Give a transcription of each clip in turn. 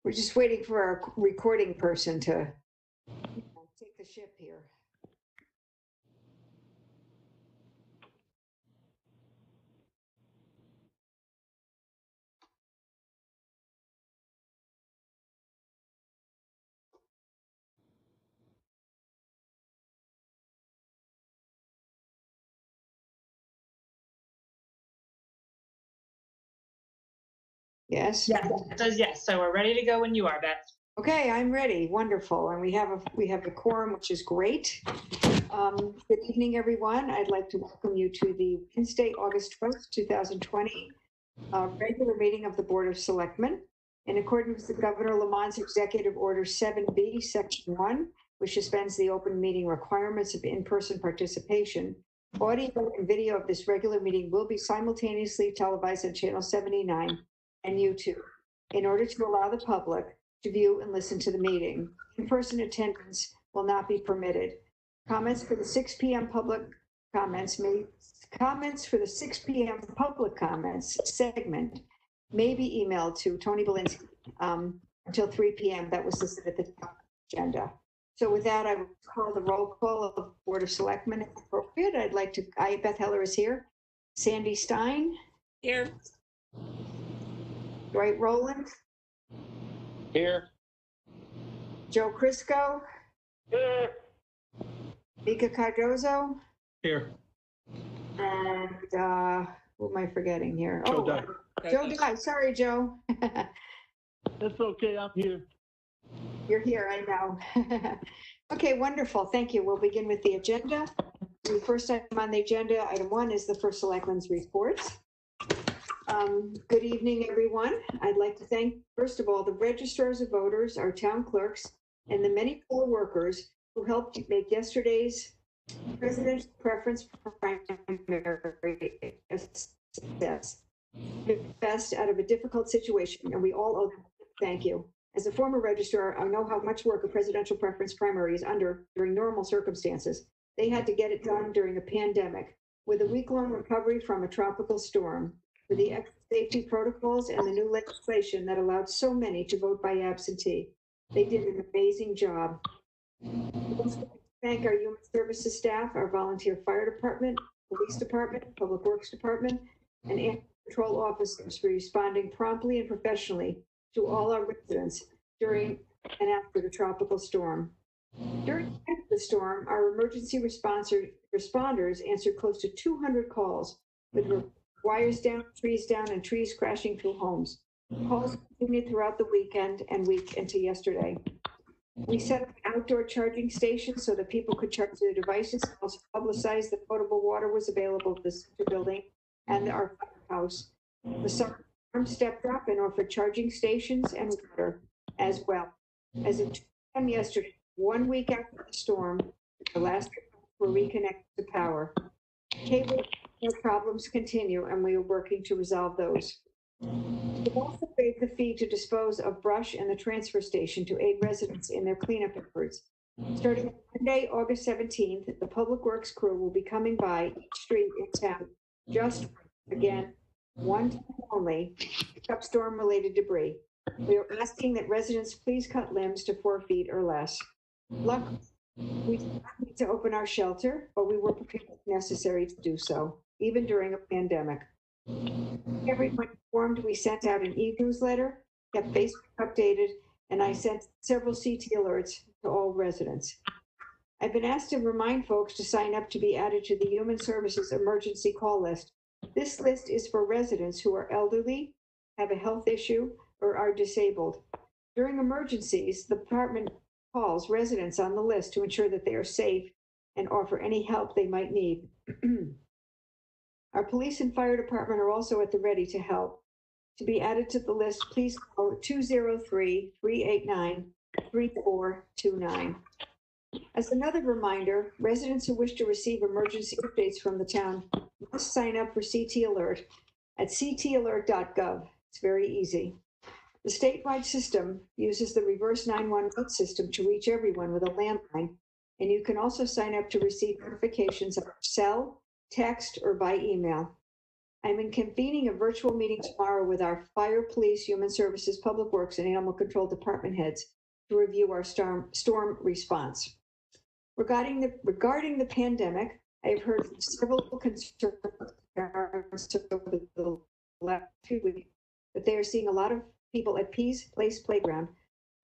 We're just waiting for our recording person to take the ship here. Yes. Yes, it says yes. So we're ready to go when you are, Beth. Okay, I'm ready. Wonderful. And we have a quorum, which is great. Good evening, everyone. I'd like to welcome you to the Wednesday, August 12th, 2020, regular meeting of the Board of Selectmen. In accordance with Governor Lamont's Executive Order 7B, Section 1, which suspends the open meeting requirements of in-person participation, audio and video of this regular meeting will be simultaneously televised on Channel 79 and YouTube in order to allow the public to view and listen to the meeting. In-person attendance will not be permitted. Comments for the 6 p.m. public comments for the 6 p.m. public comments segment may be emailed to Tony Belinsky until 3 p.m. That was listed at the top of the agenda. So with that, I will call the roll call of Board of Selectmen if appropriate. Beth Heller is here. Sandy Stein. Here. Dwight Rowland. Here. Joe Crisco. Here. Mika Cardozo. Here. And who am I forgetting here? Joe Dye. Joe Dye. Sorry, Joe. That's okay. I'm here. You're here, I know. Okay, wonderful. Thank you. We'll begin with the agenda. The first item on the agenda, item 1, is the first Selectmen's reports. Good evening, everyone. I'd like to thank, first of all, the registrars of voters, our town clerks, and the many poll workers who helped make yesterday's presidential preference primary a success. Best out of a difficult situation, and we all owe them thank you. As a former registrar, I know how much work a presidential preference primary is under during normal circumstances. They had to get it done during a pandemic with a week-long recovery from a tropical storm, with the extra safety protocols and the new legislation that allowed so many to vote by absentee. They did an amazing job. Thank our human services staff, our volunteer fire department, police department, public works department, and animal control officers for responding promptly and professionally to all our residents during and after the tropical storm. During the storm, our emergency responders answered close to 200 calls with wires down, and trees crashing through homes. Calls continued throughout the weekend and week into yesterday. We set up outdoor charging stations so that people could charge their devices, also publicized that potable water was available at the center building and our firehouse. Massaro Farm stepped up and offered charging stations and water as well. As of 2 p.m. yesterday, 1 week after the storm, the last were reconnected to power. Cable problems continue, and we are working to resolve those. We've also waived the fee to dispose of brush in the transfer station to aid residents in their cleanup efforts. Starting Monday, August 17th, the Public Works crew will be coming by each street in town, just again, one time only, to pick up storm-related debris. We are asking that residents please cut limbs to 4 feet or less. Luckily, we did not need to open our shelter, but we were prepared if necessary to do so, even during a pandemic. Everyone informed, we sent out an e-newsletter, kept Facebook updated, and I sent several CT alerts to all residents. I've been asked to remind folks to sign up to be added to the Human Services Emergency Call List. This list is for residents who are elderly, have a health issue, or are disabled. During emergencies, the department calls residents on the list to ensure that they are safe and offer any help they might need. Our police and fire department are also at the ready to help. To be added to the list, please call 203-389-3429. As another reminder, residents who wish to receive emergency updates from the town must sign up for CT Alert at ctalert.gov. It's very easy. The statewide system uses the reverse 911 system to reach everyone with a landline, and you can also sign up to receive notifications on your cell, text, or by email. I'm convening a virtual meeting tomorrow with our fire, police, human services, public works, and animal control department heads to review our storm response. Regarding the pandemic, I have heard from several concerns over the last few weeks that they are seeing a lot of people at Pease Place Playground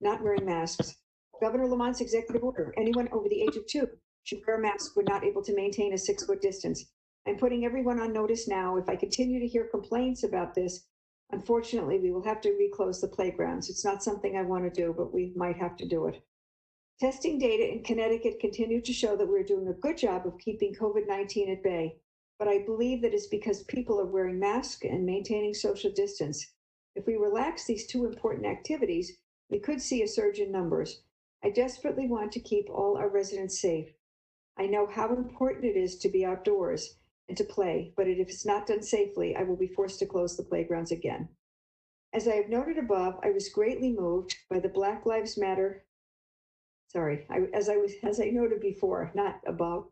not wearing masks. Governor Lamont's executive order, anyone over the age of 2 should wear a mask when not able to maintain a 6-foot distance. I'm putting everyone on notice now. If I continue to hear complaints about this, unfortunately, we will have to reclose the playgrounds. It's not something I want to do, but we might have to do it. Testing data in Connecticut continue to show that we're doing a good job of keeping COVID-19 at bay, but I believe that it's because people are wearing masks and maintaining social distance. If we relax these 2 important activities, we could see a surge in numbers. I desperately want to keep all our residents safe. I know how important it is to be outdoors and to play, but if it's not done safely, I will be forced to close the playgrounds again. As I have noted above, I was greatly moved by the Black Lives Matter. As I noted before, not above.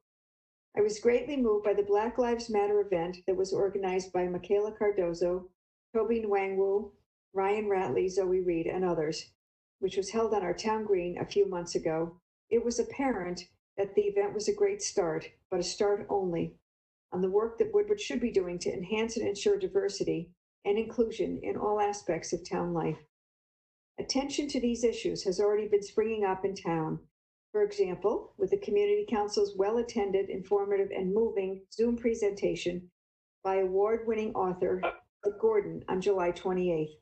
I was greatly moved by the Black Lives Matter event that was organized by Michaela Cardozo, Toby Nwangwu, Ryan Ratley, Zoe Reed, and others, which was held on our town green a few months ago. It was apparent that the event was a great start, but a start only, on the work that Woodbridge should be doing to enhance and ensure diversity and inclusion in all aspects of town life. Attention to these issues has already been springing up in town. For example, with the Community Council's well-attended, informative, and moving Zoom presentation by award-winning author Ed Gordon on July 28th.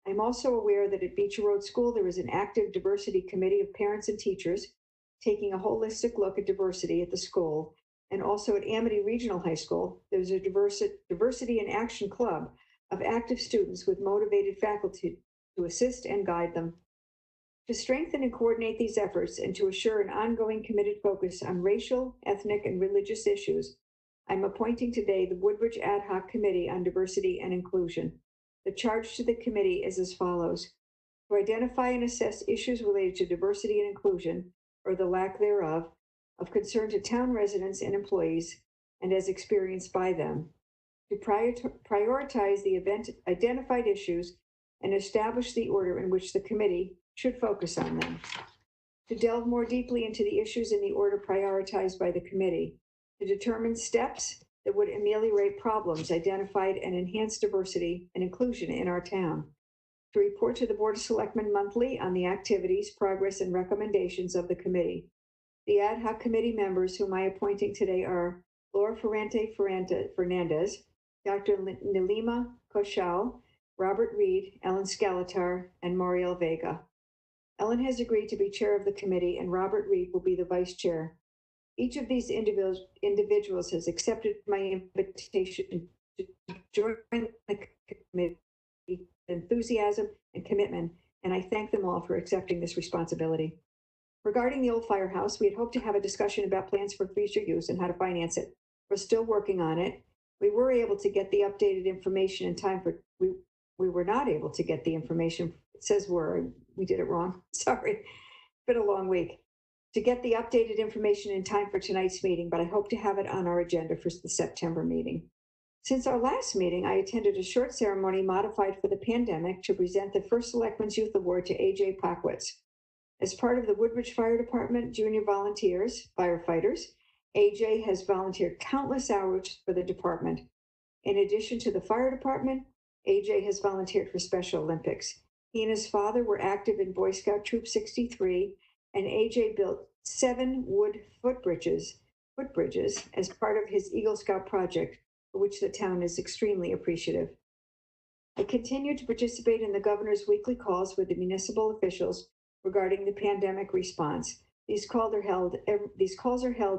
I'm also aware that at Beecher Road School, there is an active diversity committee of parents and teachers taking a holistic look at diversity at the school. And also at Amity Regional High School, there's a diversity in action club of active students with motivated faculty to assist and guide them. To strengthen and coordinate these efforts and to assure an ongoing committed focus on racial, ethnic, and religious issues, I'm appointing today the Woodbridge Ad Hoc Committee on Diversity and Inclusion. The charge to the committee is as follows: to identify and assess issues related to diversity and inclusion, or the lack thereof, of concern to town residents and employees, and as experienced by them, to prioritize the identified issues and establish the order in which the committee should focus on them, to delve more deeply into the issues in the order prioritized by the committee, to determine steps that would ameliorate problems identified and enhance diversity and inclusion in our town, to report to the Board of Selectmen monthly on the activities, progress, and recommendations of the committee. The ad hoc committee members whom I am appointing today are Laura Ferrente Fernandez, Dr. Nilima Koshal, Robert Reed, Ellen Skeletar, and Muriel Vega. Ellen has agreed to be chair of the committee, and Robert Reed will be the vice chair. Each of these individuals has accepted my invitation to join the committee with enthusiasm and commitment, and I thank them all for accepting this responsibility. Regarding the old firehouse, we had hoped to have a discussion about plans for future use and how to finance it. We're still working on it. We were able to get the updated information in time for, we were not able to get the information. It says we did it wrong. Sorry, it's been a long week. To get the updated information in time for tonight's meeting, but I hope to have it on our agenda for the September meeting. Since our last meeting, I attended a short ceremony modified for the pandemic to present the first Selectmen's Youth Award to AJ Pacquits. As part of the Woodbridge Fire Department Junior Volunteers, firefighters, AJ has volunteered countless hours for the department. In addition to the fire department, AJ has volunteered for Special Olympics. He and his father were active in Boy Scout Troop 63, and AJ built 7 wood footbridges as part of his Eagle Scout project, for which the town is extremely appreciative. I continue to participate in the governor's weekly calls with the municipal officials regarding the pandemic response. These calls are held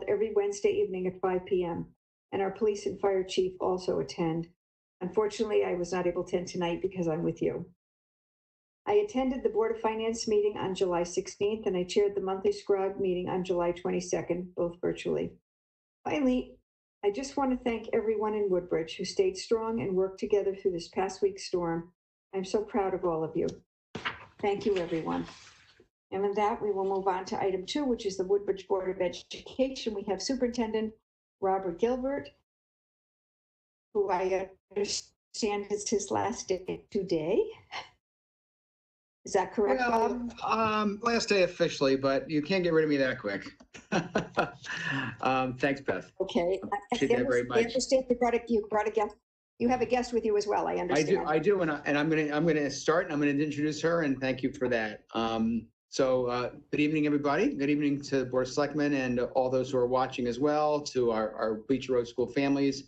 every Wednesday evening at 5 p.m., and our police and fire chief also attend. Unfortunately, I was not able to attend tonight because I'm with you. I attended the Board of Finance meeting on July 16th, and I chaired the monthly SCROG meeting on July 22nd, both virtually. Finally, I just want to thank everyone in Woodbridge who stayed strong and worked together through this past week's storm. I'm so proud of all of you. Thank you, everyone. And with that, we will move on to item 2, which is the Woodbridge Board of Education. We have Superintendent Robert Gilbert who I understand is his last day today. Is that correct, Bob? Well, last day officially, but you can't get rid of me that quick. Thanks, Beth. Okay. Appreciate that very I much. understand you brought a guest. You have a guest with you as well, I understand. I do, and I'm gonna start, and I'm gonna introduce her, and thank you for that. Good evening, everybody. Good evening to the Board of Selectmen and all those who are watching as well, to our Beecher Road School families.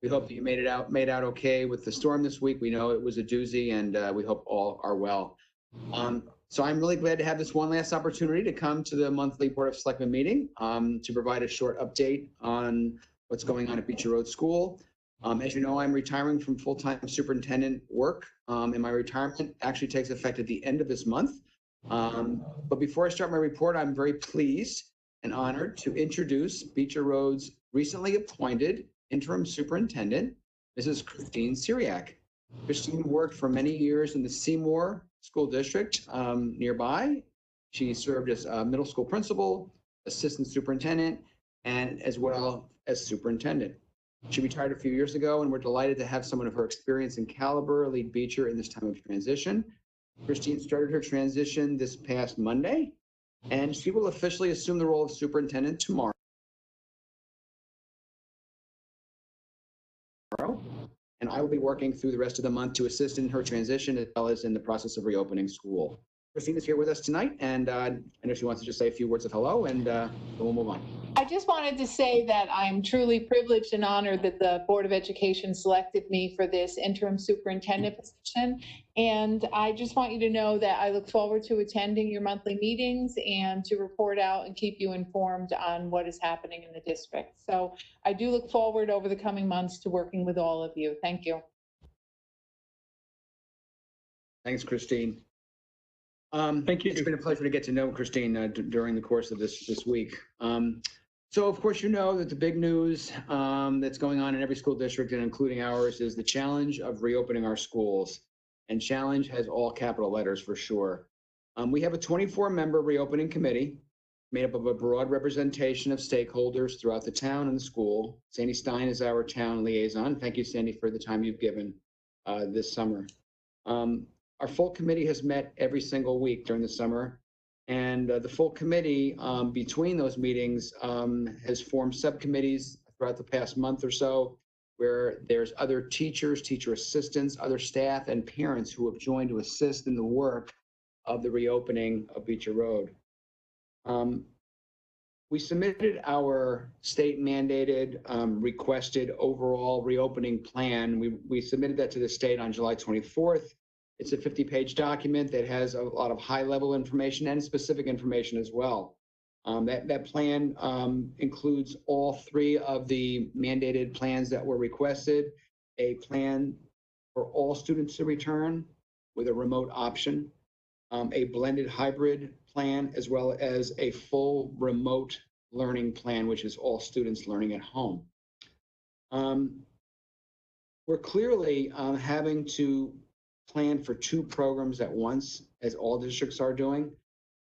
We hope that you made out okay with the storm this week. We know it was a doozy, and we hope all are well. So I'm really glad to have this one last opportunity to come to the monthly Board of Selectmen meeting to provide a short update on what's going on at Beecher Road School. As you know, I'm retiring from full-time superintendent work, and my retirement actually takes effect at the end of this month. But before I start my report, I'm very pleased and honored to introduce Beecher Road's recently appointed interim superintendent, Mrs. Christine Syriac. Christine worked for many years in the Seymour School District nearby. She served as a middle school principal, assistant superintendent, and as well as superintendent. She retired a few years ago, and we're delighted to have someone of her experience and caliber lead Beecher in this time of transition. Christine started her transition this past Monday, and she will officially assume the role of superintendent tomorrow. And I will be working through the rest of the month to assist in her transition as well as in the process of reopening school. Christine is here with us tonight, and I know she wants to just say a few words of hello, and then we'll move on. I just wanted to say that I'm truly privileged and honored that the Board of Education selected me for this interim superintendent position. And I just want you to know that I look forward to attending your monthly meetings and to report out and keep you informed on what is happening in the district. So I do look forward over the coming months to working with all of you. Thank you. Thanks, Christine. Thank you. It's been a pleasure to get to know Christine during the course of this week. So of course, you know that the big news that's going on in every school district, and including ours, is the challenge of reopening our schools. And challenge has all capital letters for sure. We have a 24-member reopening committee made up of a broad representation of stakeholders throughout the town and the school. Sandy Stein is our town liaison. Thank you, Sandy, for the time you've given this summer. Our full committee has met every single week during the summer, and the full committee between those meetings has formed subcommittees throughout the past month or so, where there's other teachers, teacher assistants, other staff, and parents who have joined to assist in the work of the reopening of Beecher Road. We submitted our state mandated requested overall reopening plan. We submitted that to the state on July 24th. It's a 50-page document that has a lot of high-level information and specific information as well. That plan includes all three of the mandated plans that were requested: a plan for all students to return with a remote option, a blended hybrid plan, as well as a full remote learning plan, which is all students learning at home. We're clearly having to plan for two programs at once, as all districts are doing.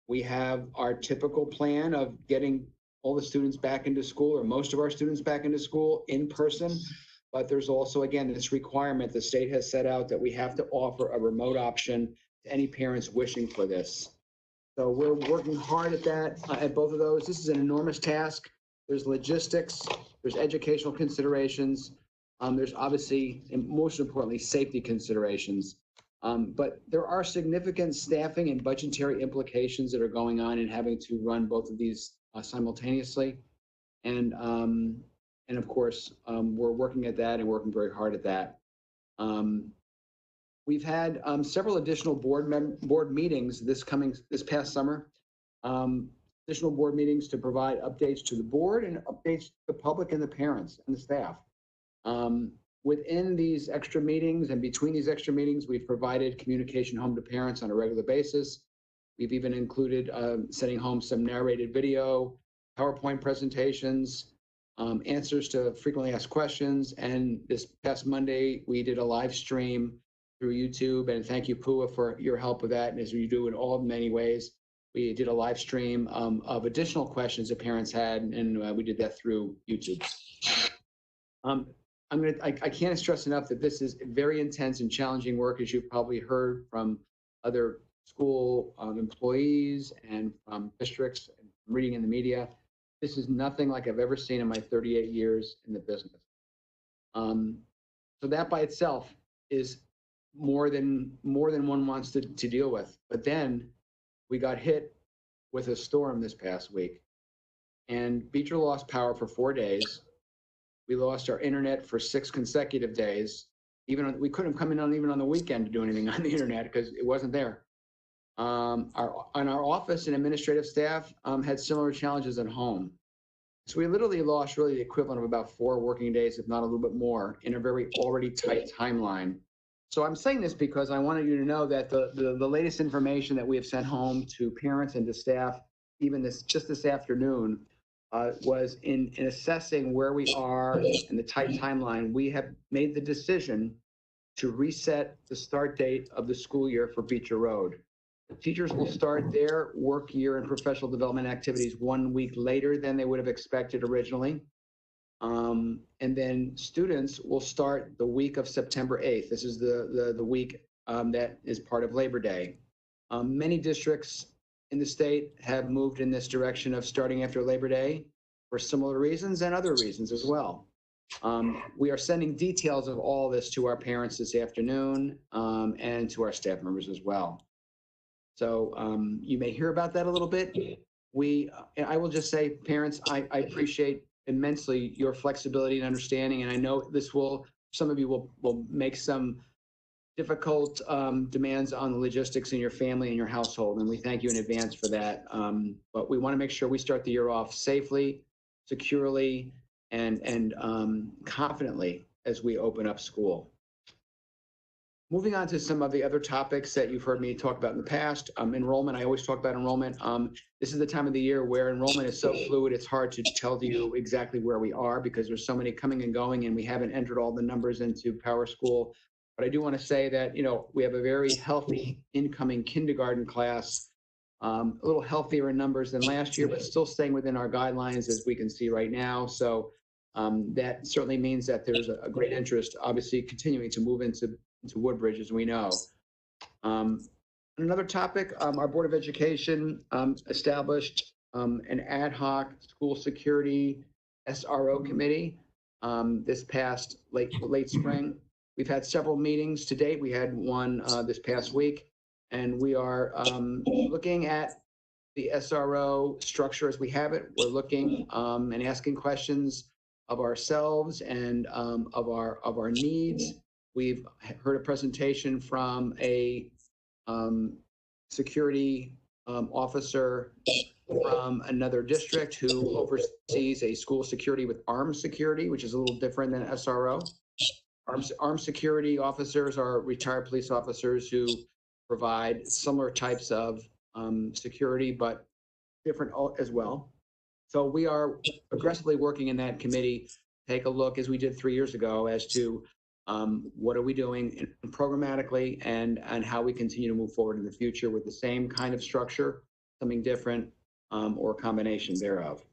We have our typical plan of getting all the students back into school, or most of our students back into school in person. But there's also, again, this requirement the state has set out that we have to offer a remote option to any parents wishing for this. So we're working hard at that, at both of those. This is an enormous task. There's logistics, there's educational considerations. There's obviously, and most importantly, safety considerations. But there are significant staffing and budgetary implications that are going on in having to run both of these simultaneously. And of course, we're working at that and working very hard at that. We've had several additional board meetings this past summer. Additional board meetings to provide updates to the board and updates to the public and the parents and the staff. Within these extra meetings and between these extra meetings, we've provided communication home to parents on a regular basis. We've even included sending home some narrated video, PowerPoint presentations, answers to frequently asked questions. And this past Monday, we did a live stream through YouTube. And thank you, Pua, for your help with that. And as you do in all many ways, we did a live stream of additional questions that parents had, and we did that through YouTube. I can't stress enough that this is very intense and challenging work, as you've probably heard from other school employees and from districts and reading in the media. This is nothing like I've ever seen in my 38 years in the business. So that by itself is more than one wants to deal with. But then we got hit with a storm this past week, and Beecher lost power for 4 days. We lost our internet for 6 consecutive days. We couldn't come in even on the weekend to do anything on the internet because it wasn't there. Our office and administrative staff had similar challenges at home. So we literally lost really the equivalent of about 4 working days, if not a little bit more, in a very already tight timeline. So I'm saying this because I wanted you to know that the latest information that we have sent home to parents and to staff, even just this afternoon, was in assessing where we are in the tight timeline. We have made the decision to reset the start date of the school year for Beecher Road. The teachers will start their work year and professional development activities 1 week later than they would have expected originally. And then students will start the week of September 8th. This is the week that is part of Labor Day. Many districts in the state have moved in this direction of starting after Labor Day for similar reasons and other reasons as well. We are sending details of all this to our parents this afternoon and to our staff members as well. So you may hear about that a little bit. I will just say, parents, I appreciate immensely your flexibility and understanding, and I know some of you will make some difficult demands on the logistics in your family and your household, and we thank you in advance for that. But we want to make sure we start the year off safely, securely, and confidently as we open up school. Moving on to some of the other topics that you've heard me talk about in the past, enrollment. I always talk about enrollment. This is the time of the year where enrollment is so fluid, it's hard to tell you exactly where we are because there's so many coming and going, and we haven't entered all the numbers into Power School. But I do want to say that, we have a very healthy incoming kindergarten class, a little healthier in numbers than last year, but still staying within our guidelines as we can see right now. So that certainly means that there's a great interest, obviously, continuing to move into Woodbridge, as we know. Another topic, our Board of Education established an ad hoc school security SRO committee this past late spring. We've had several meetings to date. We had one this past week, and we are looking at the SRO structure as we have it. We're looking and asking questions of ourselves and of our needs. We've heard a presentation from a security officer from another district who oversees a school security with armed security, which is a little different than SRO. Armed security officers are retired police officers who provide similar types of security, but different as well. So we are aggressively working in that committee, take a look, as we did 3 years ago, as to what are we doing programmatically and how we continue to move forward in the future with the same kind of structure, something different, or a combination thereof.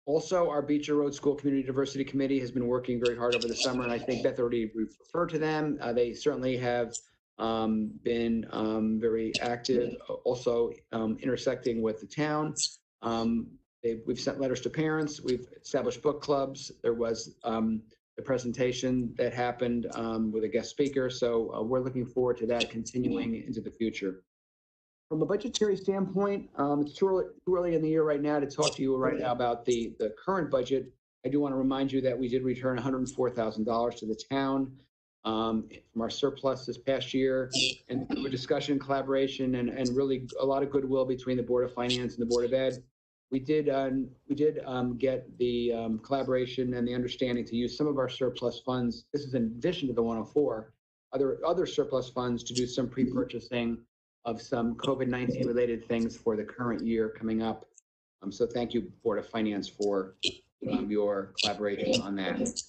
Also, our Beecher Road School Community Diversity Committee has been working very hard over the summer, and I think Beth already referred to them. They certainly have been very active, also intersecting with the town. We've sent letters to parents. We've established book clubs. There was the presentation that happened with a guest speaker. So we're looking forward to that continuing into the future. From a budgetary standpoint, it's too early in the year right now to talk to you right now about the current budget. I do want to remind you that we did return $104,000 to the town from our surplus this past year, and through a discussion, collaboration, and really a lot of goodwill between the Board of Finance and the Board of Ed. We did get the collaboration and the understanding to use some of our surplus funds. This is in addition to the 104, other surplus funds to do some pre-purchasing of some COVID-19 related things for the current year coming up. So thank you, Board of Finance, for your collaboration on that.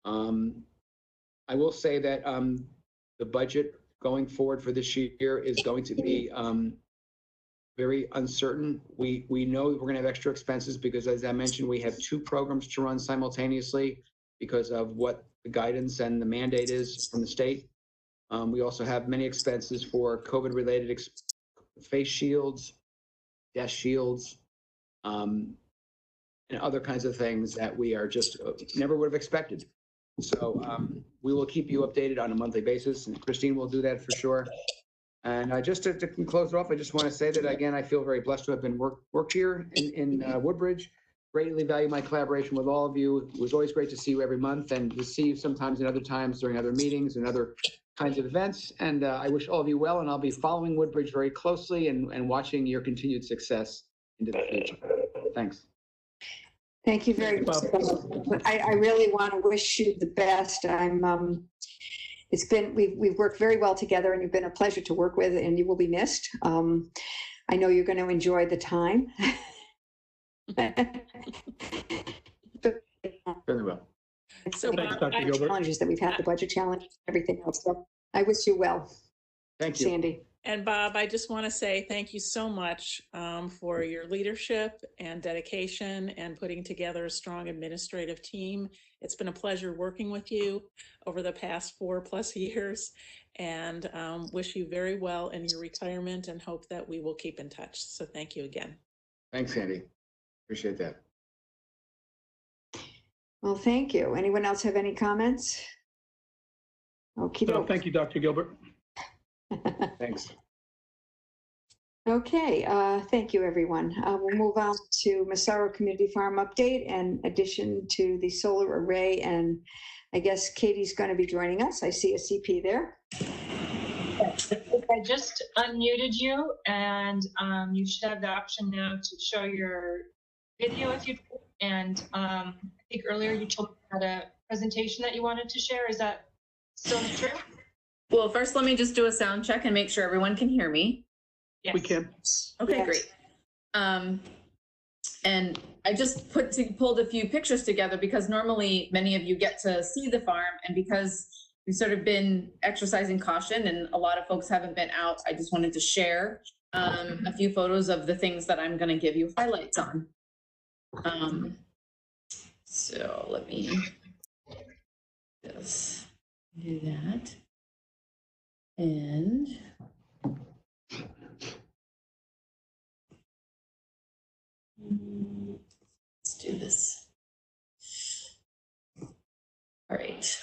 I will say that the budget going forward for this year is going to be very uncertain. We know we're going to have extra expenses because, as I mentioned, we have 2 programs to run simultaneously because of what the guidance and the mandate is from the state. We also have many expenses for COVID-related face shields, desk shields, and other kinds of things that we are just never would have expected. So we will keep you updated on a monthly basis, and Christine will do that for sure. And just to close it off, I just want to say that, again, I feel very blessed to have been worked here in Woodbridge. Greatly value my collaboration with all of you. It was always great to see you every month and to see you sometimes in other times during other meetings and other kinds of events. And I wish all of you well, and I'll be following Woodbridge very closely and watching your continued success into the future. Thanks. Thank you very much. I really want to wish you the best. We've worked very well together, and you've been a pleasure to work with, and you will be missed. I know you're going to enjoy the time. Very well. So, Thanks, Bob, Dr. Gilbert. Challenges that we've had, the budget challenge, everything else. So I wish you well. Thank you. Sandy. And Bob, I just want to say thank you so much for your leadership and dedication and putting together a strong administrative team. It's been a pleasure working with you over the past 4+ years, and wish you very well in your retirement and hope that we will keep in touch. So thank you again. Thanks, Sandy. Appreciate that. Well, thank you. Anyone else have any comments? Okay. No, thank you, Dr. Gilbert. Thanks. Okay, thank you, everyone. We'll move on to Massaro Community Farm update in addition to the solar array. And I guess Katie's going to be joining us. I see a CP there. I just unmuted you, and you should have the option now to show your video if you. And I think earlier you told me you had a presentation that you wanted to share. Is that still true? Well, first, let me just do a sound check and make sure everyone can hear me. Yes. We can. Okay, Yes. great. And I just pulled a few pictures together because normally many of you get to see the farm, and because we've sort of been exercising caution and a lot of folks haven't been out, I just wanted to share a few photos of the things that I'm going to give you highlights on. So let me just do that. And let's do this. All right.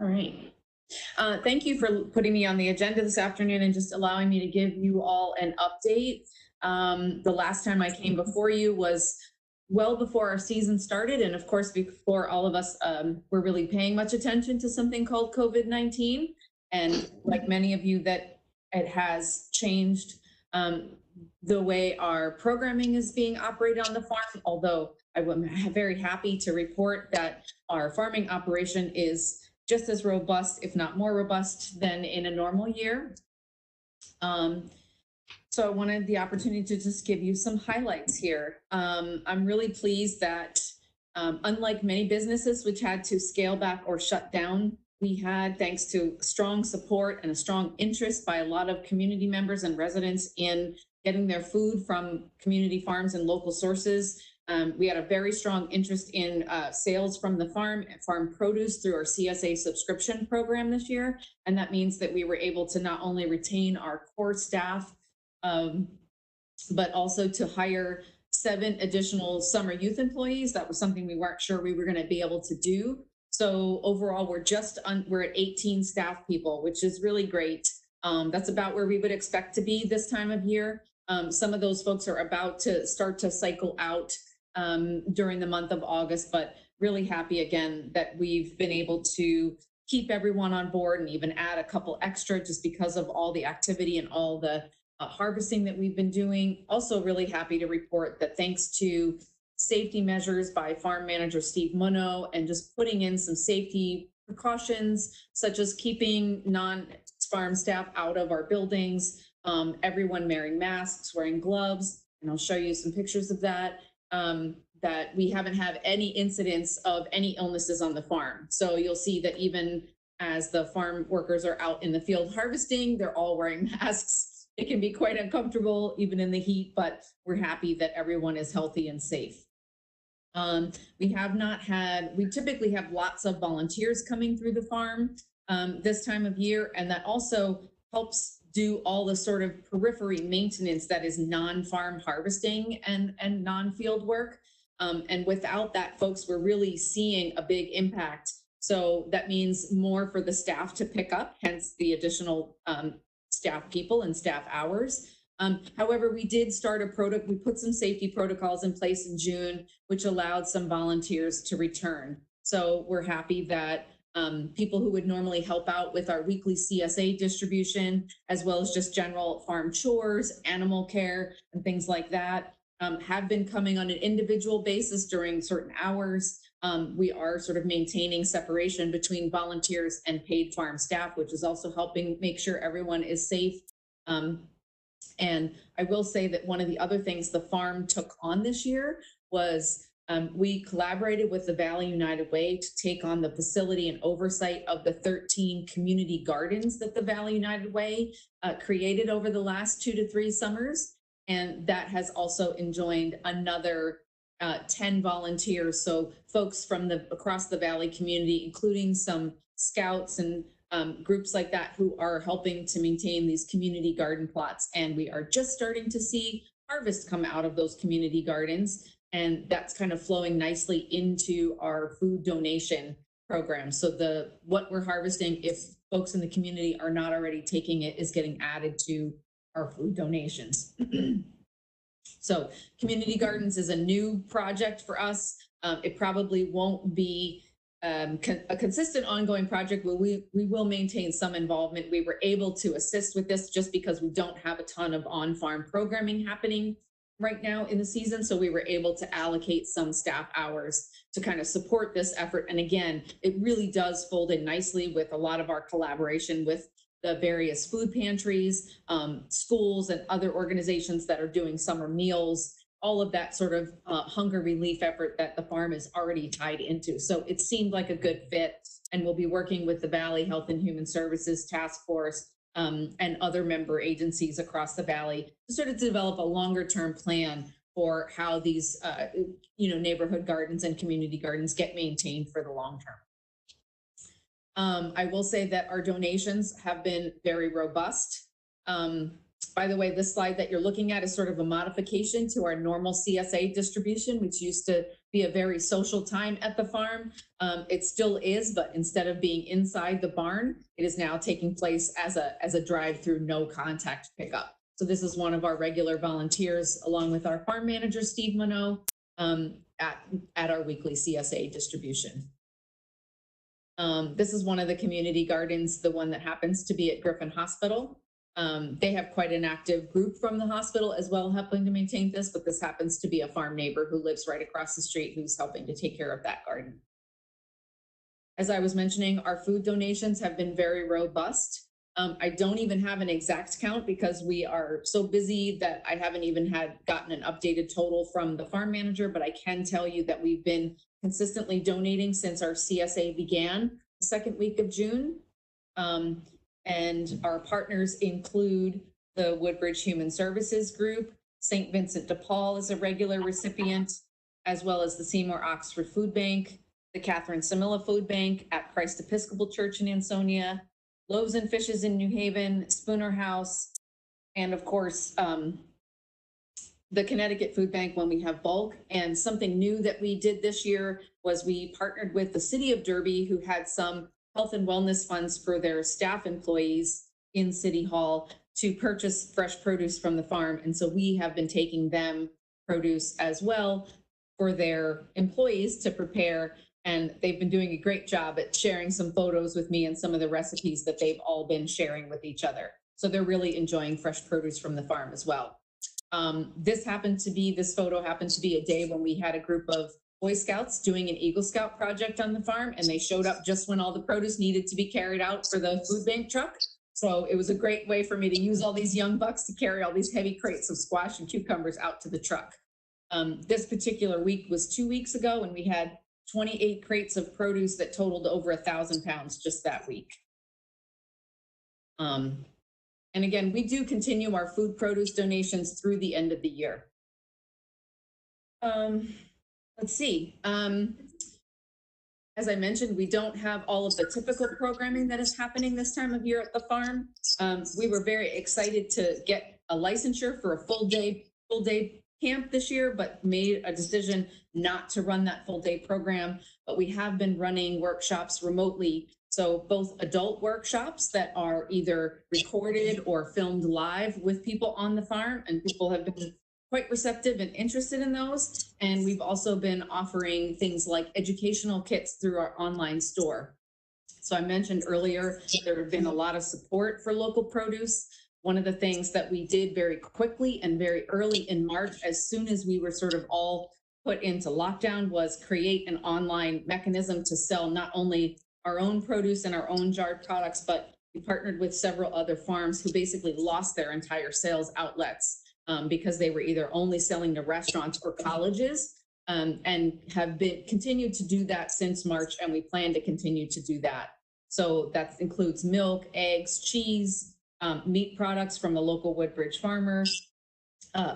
All right. Thank you for putting me on the agenda this afternoon and just allowing me to give you all an update. The last time I came before you was well before our season started, and of course before all of us were really paying much attention to something called COVID-19. And like many of you, that it has changed the way our programming is being operated on the farm, although I'm very happy to report that our farming operation is just as robust, if not more robust, than in a normal year. So I wanted the opportunity to just give you some highlights here. I'm really pleased that unlike many businesses which had to scale back or shut down, we had, thanks to strong support and a strong interest by a lot of community members and residents in getting their food from community farms and local sources. We had a very strong interest in sales from the farm and farm produce through our CSA subscription program this year. And that means that we were able to not only retain our core staff, but also to hire 7 additional summer youth employees. That was something we weren't sure we were going to be able to do. So overall, we're at 18 staff people, which is really great. That's about where we would expect to be this time of year. Some of those folks are about to start to cycle out during the month of August, but really happy again that we've been able to keep everyone on board and even add a couple extra just because of all the activity and all the harvesting that we've been doing. Also really happy to report that thanks to safety measures by Farm Manager Steve Muno and just putting in some safety precautions, such as keeping non-farm staff out of our buildings, everyone wearing masks, wearing gloves, and I'll show you some pictures of that, that we haven't had any incidents of any illnesses on the farm. So you'll see that even as the farm workers are out in the field harvesting. They're all wearing masks. It can be quite uncomfortable, even in the heat, but we're happy that everyone is healthy and safe. We typically have lots of volunteers coming through the farm this time of year, and that also helps do all the sort of periphery maintenance that is non-farm harvesting and non-field work. And without that, folks, we're really seeing a big impact. So that means more for the staff to pick up, hence the additional staff people and staff hours. However, we did start we put some safety protocols in place in June, which allowed some volunteers to return. So we're happy that people who would normally help out with our weekly CSA distribution, as well as just general farm chores, animal care, and things like that, have been coming on an individual basis during certain hours. We are sort of maintaining separation between volunteers and paid farm staff, which is also helping make sure everyone is safe. And I will say that one of the other things the farm took on this year was we collaborated with the Valley United Way to take on the facility and oversight of the 13 community gardens that the Valley United Way created over the last 2 to 3 summers. And that has also enjoined another 10 volunteers. So folks from across the Valley community, including some scouts and groups like that who are helping to maintain these community garden plots. And we are just starting to see harvest come out of those community gardens. And that's kind of flowing nicely into our food donation program. So what we're harvesting, if folks in the community are not already taking it, is getting added to our food donations. So community gardens is a new project for us. It probably won't be a consistent ongoing project, but we will maintain some involvement. We were able to assist with this just because we don't have a ton of on-farm programming happening right now in the season. So we were able to allocate some staff hours to kind of support this effort. And again, it really does fold in nicely with a lot of our collaboration with the various food pantries, schools, and other organizations that are doing summer meals, all of that sort of hunger relief effort that the farm is already tied into. So it seemed like a good fit, and we'll be working with the Valley Health and Human Services Task Force and other member agencies across the Valley to sort of develop a longer-term plan for how these neighborhood gardens and community gardens get maintained for the long term. I will say that our donations have been very robust. By the way, this slide that you're looking at is sort of a modification to our normal CSA distribution, which used to be a very social time at the farm. It still is, but instead of being inside the barn, it is now taking place as a drive-through, no contact pickup. So this is one of our regular volunteers, along with our farm manager, Steve Monod, at our weekly CSA distribution. This is one of the community gardens, the one that happens to be at Griffin Hospital. They have quite an active group from the hospital as well, helping to maintain this, but this happens to be a farm neighbor who lives right across the street who's helping to take care of that garden. As I was mentioning, our food donations have been very robust. I don't even have an exact count because we are so busy that I haven't even gotten an updated total from the farm manager, but I can tell you that we've been consistently donating since our CSA began the second week of June. And our partners include the Woodbridge Human Services Group, St. Vincent de Paul is a regular recipient, as well as the Seymour Oxford Food Bank, the Catherine Simila Food Bank at Christ Episcopal Church in Ansonia, Loaves and Fishes in New Haven, Spooner House, and of course, the Connecticut Food Bank when we have bulk. And something new that we did this year was we partnered with the City of Derby, who had some health and wellness funds for their staff employees in City Hall to purchase fresh produce from the farm. And so we have been taking them produce as well for their employees to prepare. And they've been doing a great job at sharing some photos with me and some of the recipes that they've all been sharing with each other. So they're really enjoying fresh produce from the farm as well. This photo happened to be a day when we had a group of Boy Scouts doing an Eagle Scout project on the farm, and they showed up just when all the produce needed to be carried out for the food bank truck. So it was a great way for me to use all these young bucks to carry all these heavy crates of squash and cucumbers out to the truck. This particular week was 2 weeks ago, and we had 28 crates of produce that totaled over 1,000 pounds just that week. And again, we do continue our food produce donations through the end of the year. Let's see. As I mentioned, we don't have all of the typical programming that is happening this time of year at the farm. We were very excited to get a licensure for a full day camp this year, but made a decision not to run that full day program. But we have been running workshops remotely. So both adult workshops that are either recorded or filmed live with people on the farm, and people have been quite receptive and interested in those. And we've also been offering things like educational kits through our online store. So I mentioned earlier, there have been a lot of support for local produce. One of the things that we did very quickly and very early in March, as soon as we were sort of all put into lockdown, was create an online mechanism to sell not only our own produce and our own jarred products, but we partnered with several other farms who basically lost their entire sales outlets because they were either only selling to restaurants or colleges, and have been continued to do that since March, and we plan to continue to do that. So that includes milk, eggs, cheese, meat products from the local Woodbridge farmer,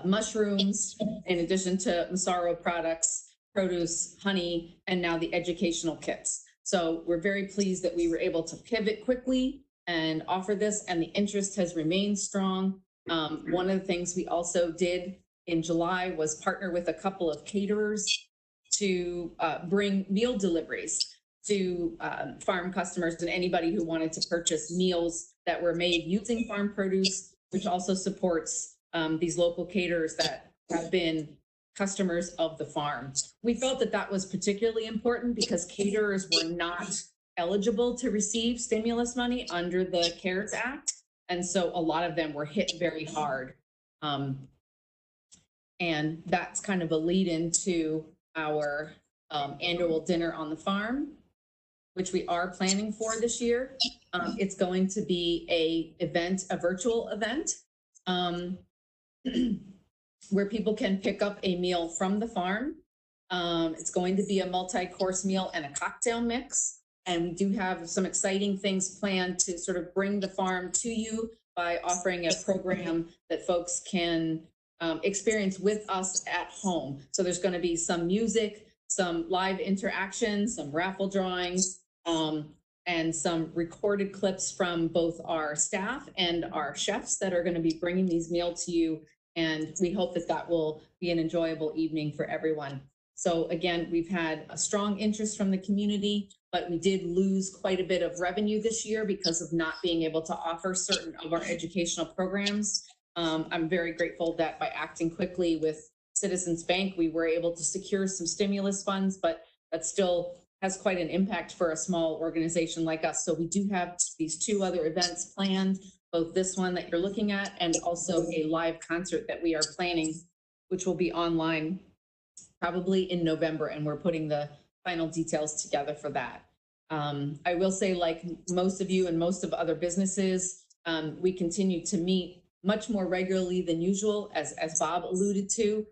mushrooms, in addition to Masaro products, produce, honey, and now the educational kits. So we're very pleased that we were able to pivot quickly and offer this, and the interest has remained strong. One of the things we also did in July was partner with a couple of caterers to bring meal deliveries to farm customers and anybody who wanted to purchase meals that were made using farm produce, which also supports these local caterers that have been customers of the farm. We felt that that was particularly important because caterers were not eligible to receive stimulus money under the CARES Act. And so a lot of them were hit very hard. And that's kind of a lead into our annual dinner on the farm, which we are planning for this year. It's going to be a virtual event where people can pick up a meal from the farm. It's going to be a multi-course meal and a cocktail mix. And we do have some exciting things planned to sort of bring the farm to you by offering a program that folks can experience with us at home. So there's going to be some music, some live interaction, some raffle drawings, and some recorded clips from both our staff and our chefs that are going to be bringing these meals to you. And we hope that that will be an enjoyable evening for everyone. So again, we've had a strong interest from the community, but we did lose quite a bit of revenue this year because of not being able to offer certain of our educational programs. I'm very grateful that by acting quickly with Citizens Bank, we were able to secure some stimulus funds, but that still has quite an impact for a small organization like us. So we do have these two other events planned, both this one that you're looking at and also a live concert that we are planning, which will be online probably in November, and we're putting the final details together for that. I will say, like most of you and most of other businesses, we continue to meet much more regularly than usual, as Bob alluded to.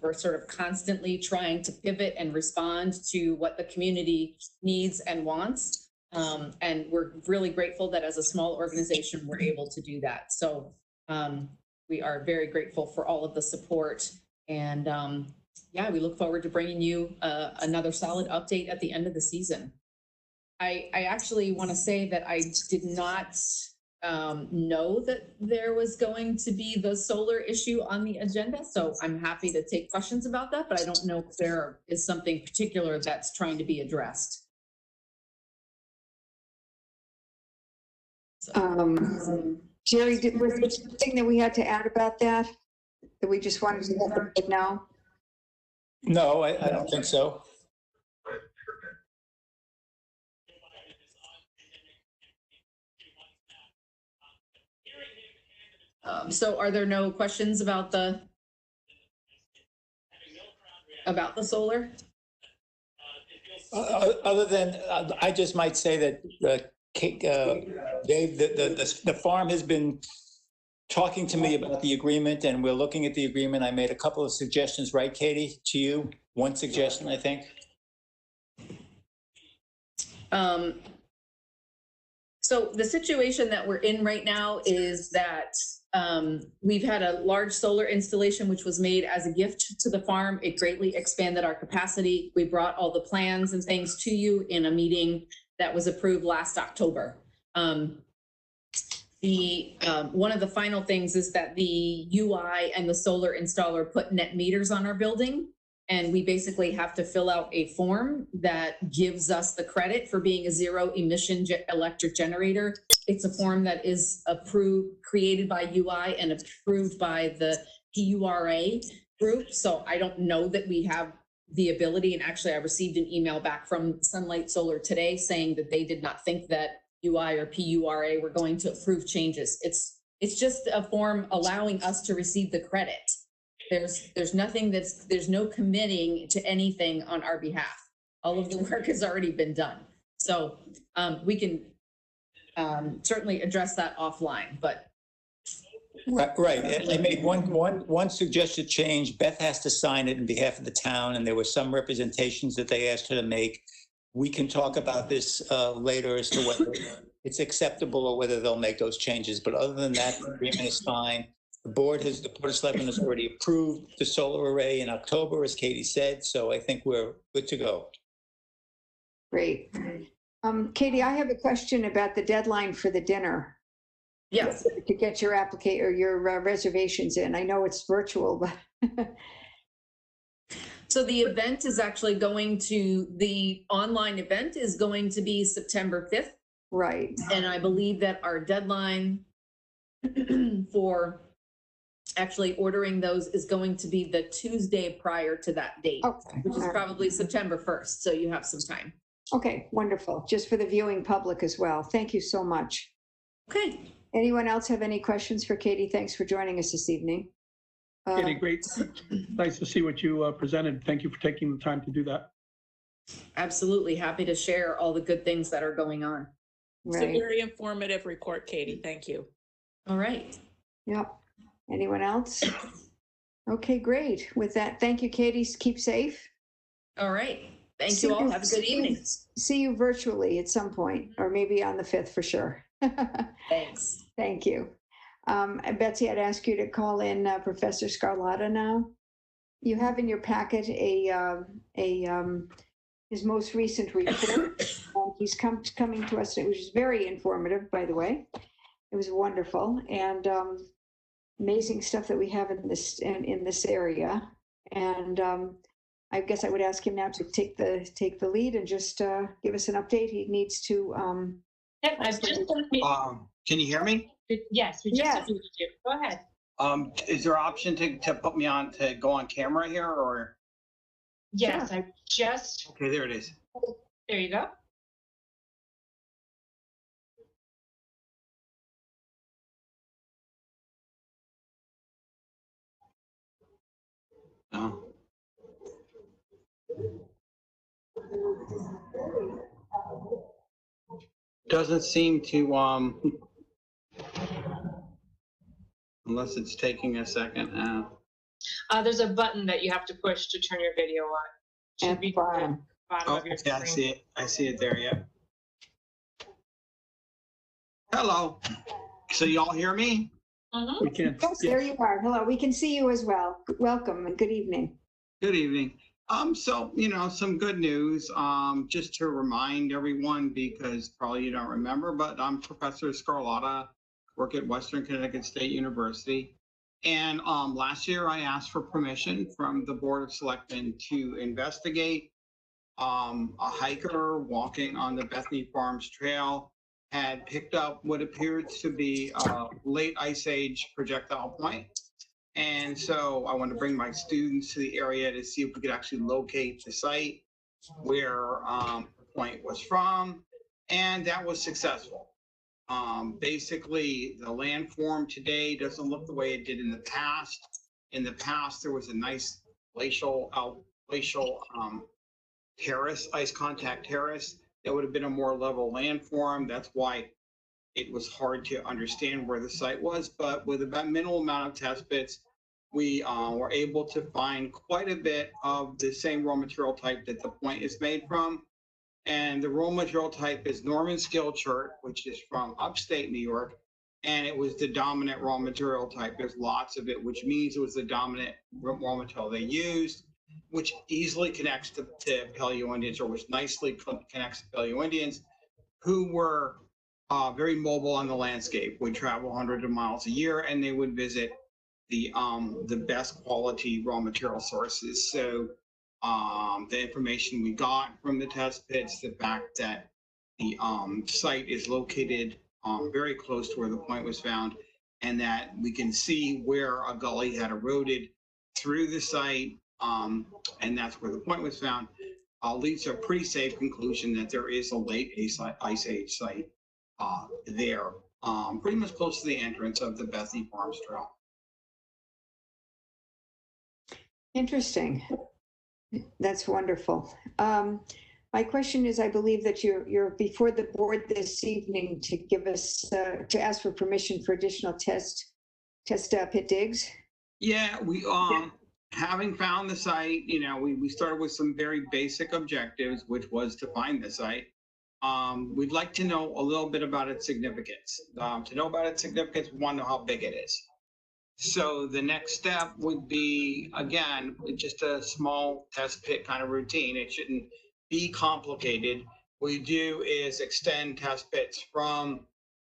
We're sort of constantly trying to pivot and respond to what the community needs and wants. And we're really grateful that as a small organization, we're able to do that. So we are very grateful for all of the support. And yeah, we look forward to bringing you another solid update at the end of the season. I actually want to say that I did not know that there was going to be the solar issue on the agenda. So I'm happy to take questions about that, but I don't know if there is something particular that's trying to be addressed. Jerry, was there something that we had to add about that we just wanted to let them know? No, I don't think so. So are there no questions about the solar? Other than, I just might say that Dave, the farm has been talking to me about the agreement, and we're looking at the agreement. I made a couple of suggestions, right, Katie, to you? One suggestion, I think. So the situation that we're in right now is that we've had a large solar installation, which was made as a gift to the farm. It greatly expanded our capacity. We brought all the plans and things to you in a meeting that was approved last October. One of the final things is that the UI and the solar installer put net meters on our building. And we basically have to fill out a form that gives us the credit for being a zero emission electric generator. It's a form that is approved, created by UI and approved by the PURA group. So I don't know that we have the ability. And actually I received an email back from Sunlight Solar today saying that they did not think that UI or PURA were going to approve changes. It's just a form allowing us to receive the credit. There's nothing there's no committing to anything on our behalf. All of the work has already been done. So we can certainly address that offline, but. Right. I made one suggested change. Beth has to sign it on behalf of the town, and there were some representations that they asked her to make. We can talk about this later as to whether it's acceptable or whether they'll make those changes. But other than that, the agreement is fine. The Board of Selectmen has already approved the solar array in October, as Katie said, so I think we're good to go. Great. Katie, I have a question about the deadline for the dinner. Yes. To get your application or your reservations in. I know it's virtual, but. So the event is actually the online event is going to be September 5th. Right. And I believe that our deadline for actually ordering those is going to be the Tuesday prior to that date, Okay. which is probably September 1st. So you have some time. Okay, wonderful. Just for the viewing public as well. Thank you so much. Okay. Anyone else have any questions for Katie? Thanks for joining us this evening. Katie, great. Nice to see what you presented. Thank you for taking the time to do that. Absolutely. Happy to share all the good things that are going on. It's a very informative report, Katie. Thank you. All right. Yep. Anyone else? Okay, great. With that, thank you, Katie. Keep safe. All right. Thank you all. Have a good evening. See you virtually at some point, or maybe on the 5th for sure. Thanks. Thank you. And Betsy, I'd ask you to call in Professor Scarlatta now. You have in your packet his most recent report. He's coming to us. It was very informative, by the way. It was wonderful and amazing stuff that we have in this area. And I guess I would ask him now to take the lead and just give us an update. He needs to. Yep, I've just. Can you hear me? Yes, we just unmuted you. Go ahead. Is there an option to put me on to go on camera here or? Yes, I just. Okay, there it is. There you go. Oh. Doesn't seem to, unless it's taking a second. There's a button that you have to push to turn your video on. Should At be the bottom. bottom Oh, of your okay, I screen. see it. I see it there, yeah. Hello. So you all hear me? Mm-hmm. We can. Yes, there you are. Hello, we can see you as well. Welcome and good evening. Good evening. So, some good news, just to remind everyone, because probably you don't remember, but I'm Professor Scarlatta, work at Western Connecticut State University. And last year I asked for permission from the Board of Selectmen to investigate a hiker walking on the Bethany Farms Trail had picked up what appeared to be a late ice age projectile point. And so I want to bring my students to the area to see if we could actually locate the site where the point was from, and that was successful. Basically, the landform today doesn't look the way it did in the past. In the past, there was a nice glacial terrace, ice contact terrace, that would have been a more level landform. That's why it was hard to understand where the site was, but with about minimal amount of test bits, we were able to find quite a bit of the same raw material type that the point is made from. And the raw material type is Norman Skill Chert, which is from upstate New York. And it was the dominant raw material type. There's lots of it, which means it was the dominant raw material they used, which easily connects to Paleo Indians, or which nicely connects to Paleo Indians, who were very mobile on the landscape, would travel hundreds of miles a year, and they would visit the best quality raw material sources. So the information we got from the test pits, the fact that the site is located very close to where the point was found, and that we can see where a gully had eroded through the site, and that's where the point was found, leads to a pretty safe conclusion that there is a late ice age site there, pretty much close to the entrance of the Bethany Farms Trail. Interesting. That's wonderful. My question is, I believe that you're before the board this evening to give us, to ask for permission for additional test pit digs. Yeah, we having found the site, you know, we started with some very basic objectives, which was to find the site. We'd like to know a little bit about its significance. To know about its significance, we want to know how big it is. So the next step would be, again, just a small test pit kind of routine. It shouldn't be complicated. What we do is extend test pits from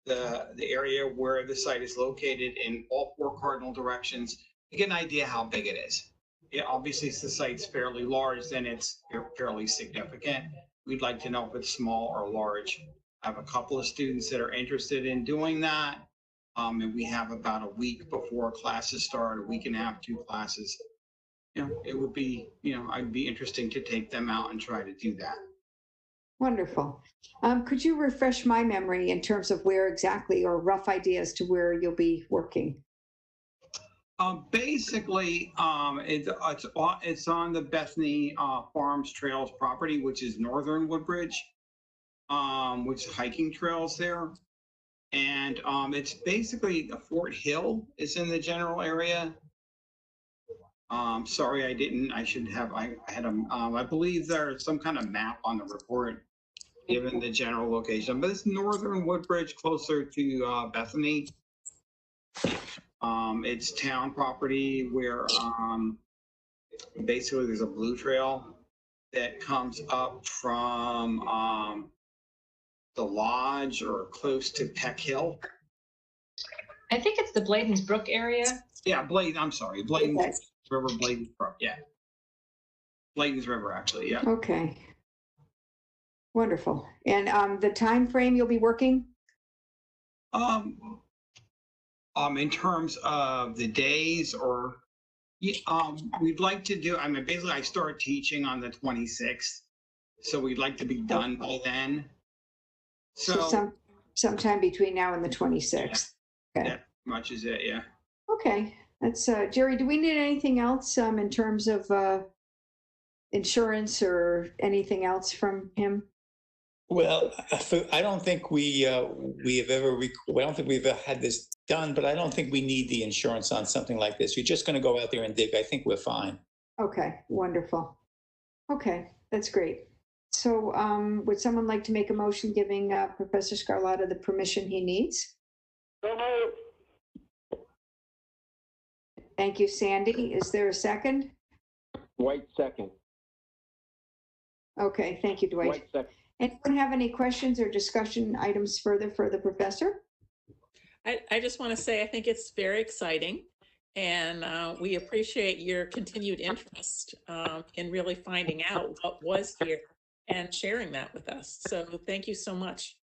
the area where the site is located in all four cardinal directions to get an idea how big it is. Yeah, obviously, if the site's fairly large, then it's fairly significant. We'd like to know if it's small or large. I have a couple of students that are interested in doing that. And we have about a week before classes start, a week and a half, 2 classes. You know, it would be, you know, I'd be interesting to take them out and try to do that. Wonderful. Could you refresh my memory in terms of where exactly, or rough ideas to where you'll be working? Basically, it's on the Bethany Farms Trails property, which is northern Woodbridge, which is hiking trails there. And it's basically a Fort Hill is in the general area. Sorry, I should have, I believe there's some kind of map on the report given the general location, but it's northern Woodbridge, closer to Bethany. It's town property where basically there's a blue trail that comes up from the lodge or close to Peck Hill. I think it's the Bladen's Brook area. Yeah, Bladen, I'm sorry, Bladen's River, Bladen's Brook, yeah. Bladen's River, actually, yeah. Okay. Wonderful. And the time frame you'll be working? In terms of the days, or we'd like to do, I mean, basically I start teaching on the 26th, so we'd like to be done by then. So sometime between now and the 26th. Okay. That much is it, yeah. Okay, that's Jerry, do we need anything else in terms of insurance or anything else from him? Well, I don't think we have ever, I don't think we've ever had this done, but I don't think we need the insurance on something like this. You're just going to go out there and dig. I think we're fine. Okay, wonderful. Okay, that's great. So would someone like to make a motion giving Professor Scarlatta the permission he needs? Thank you, Sandy. Is there a second? Dwight, second. Okay, thank you, Dwight. Dwight, second. Anyone have any questions or discussion items further for the professor? I just want to say, I think it's very exciting, and we appreciate your continued interest in really finding out what was here and sharing that with us. So thank you so much.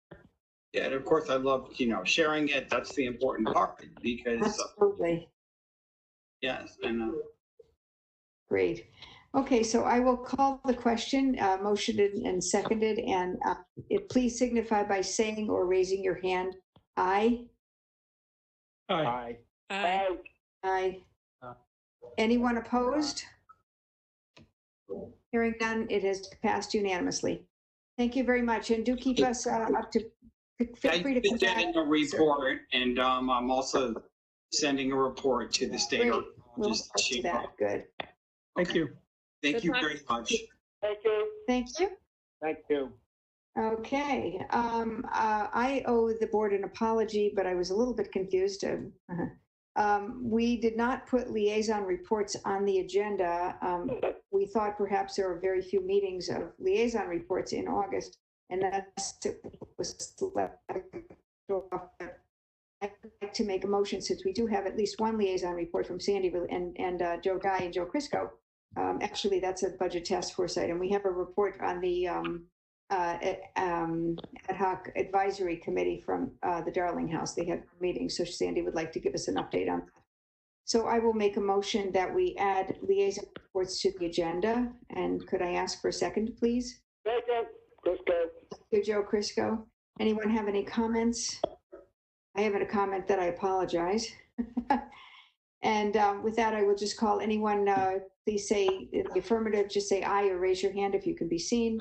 Yeah, and of course I love, sharing it. That's the important part, because Absolutely. yes, and Great. Okay, so I will call the question, motioned and seconded, and please signify by saying or raising your hand. Aye. Aye. Aye. Aye. Anyone opposed? Hearing none, it has passed unanimously. Thank you very much, and do keep us up to, feel free to I've been contact. getting a report, and I'm also sending a report to the state. Great. We'll Just look to that. Good. Thank you. Thank Good you luck. very much. Thank you. Thank you. Thank you. Okay, I owe the board an apology, but I was a little bit confused. We did not put liaison reports on the agenda. We thought perhaps there were very few meetings of liaison reports in August, and that's was I'd like to make a motion, since we do have at least one liaison report from Sandy and Joe Guy and Joe Crisco. Actually, that's a budget task force item. We have a report on the ad hoc advisory committee from the Darling House. They had a meeting, so Sandy would like to give us an update on that. So I will make a motion that we add liaison reports to the agenda. And could I ask for a second, please? Second, Crisco. Thank you, Joe Crisco. Anyone have any comments? I have a comment that I apologize. And with that, I will just call anyone, please say in the affirmative, just say aye or raise your hand if you can be seen.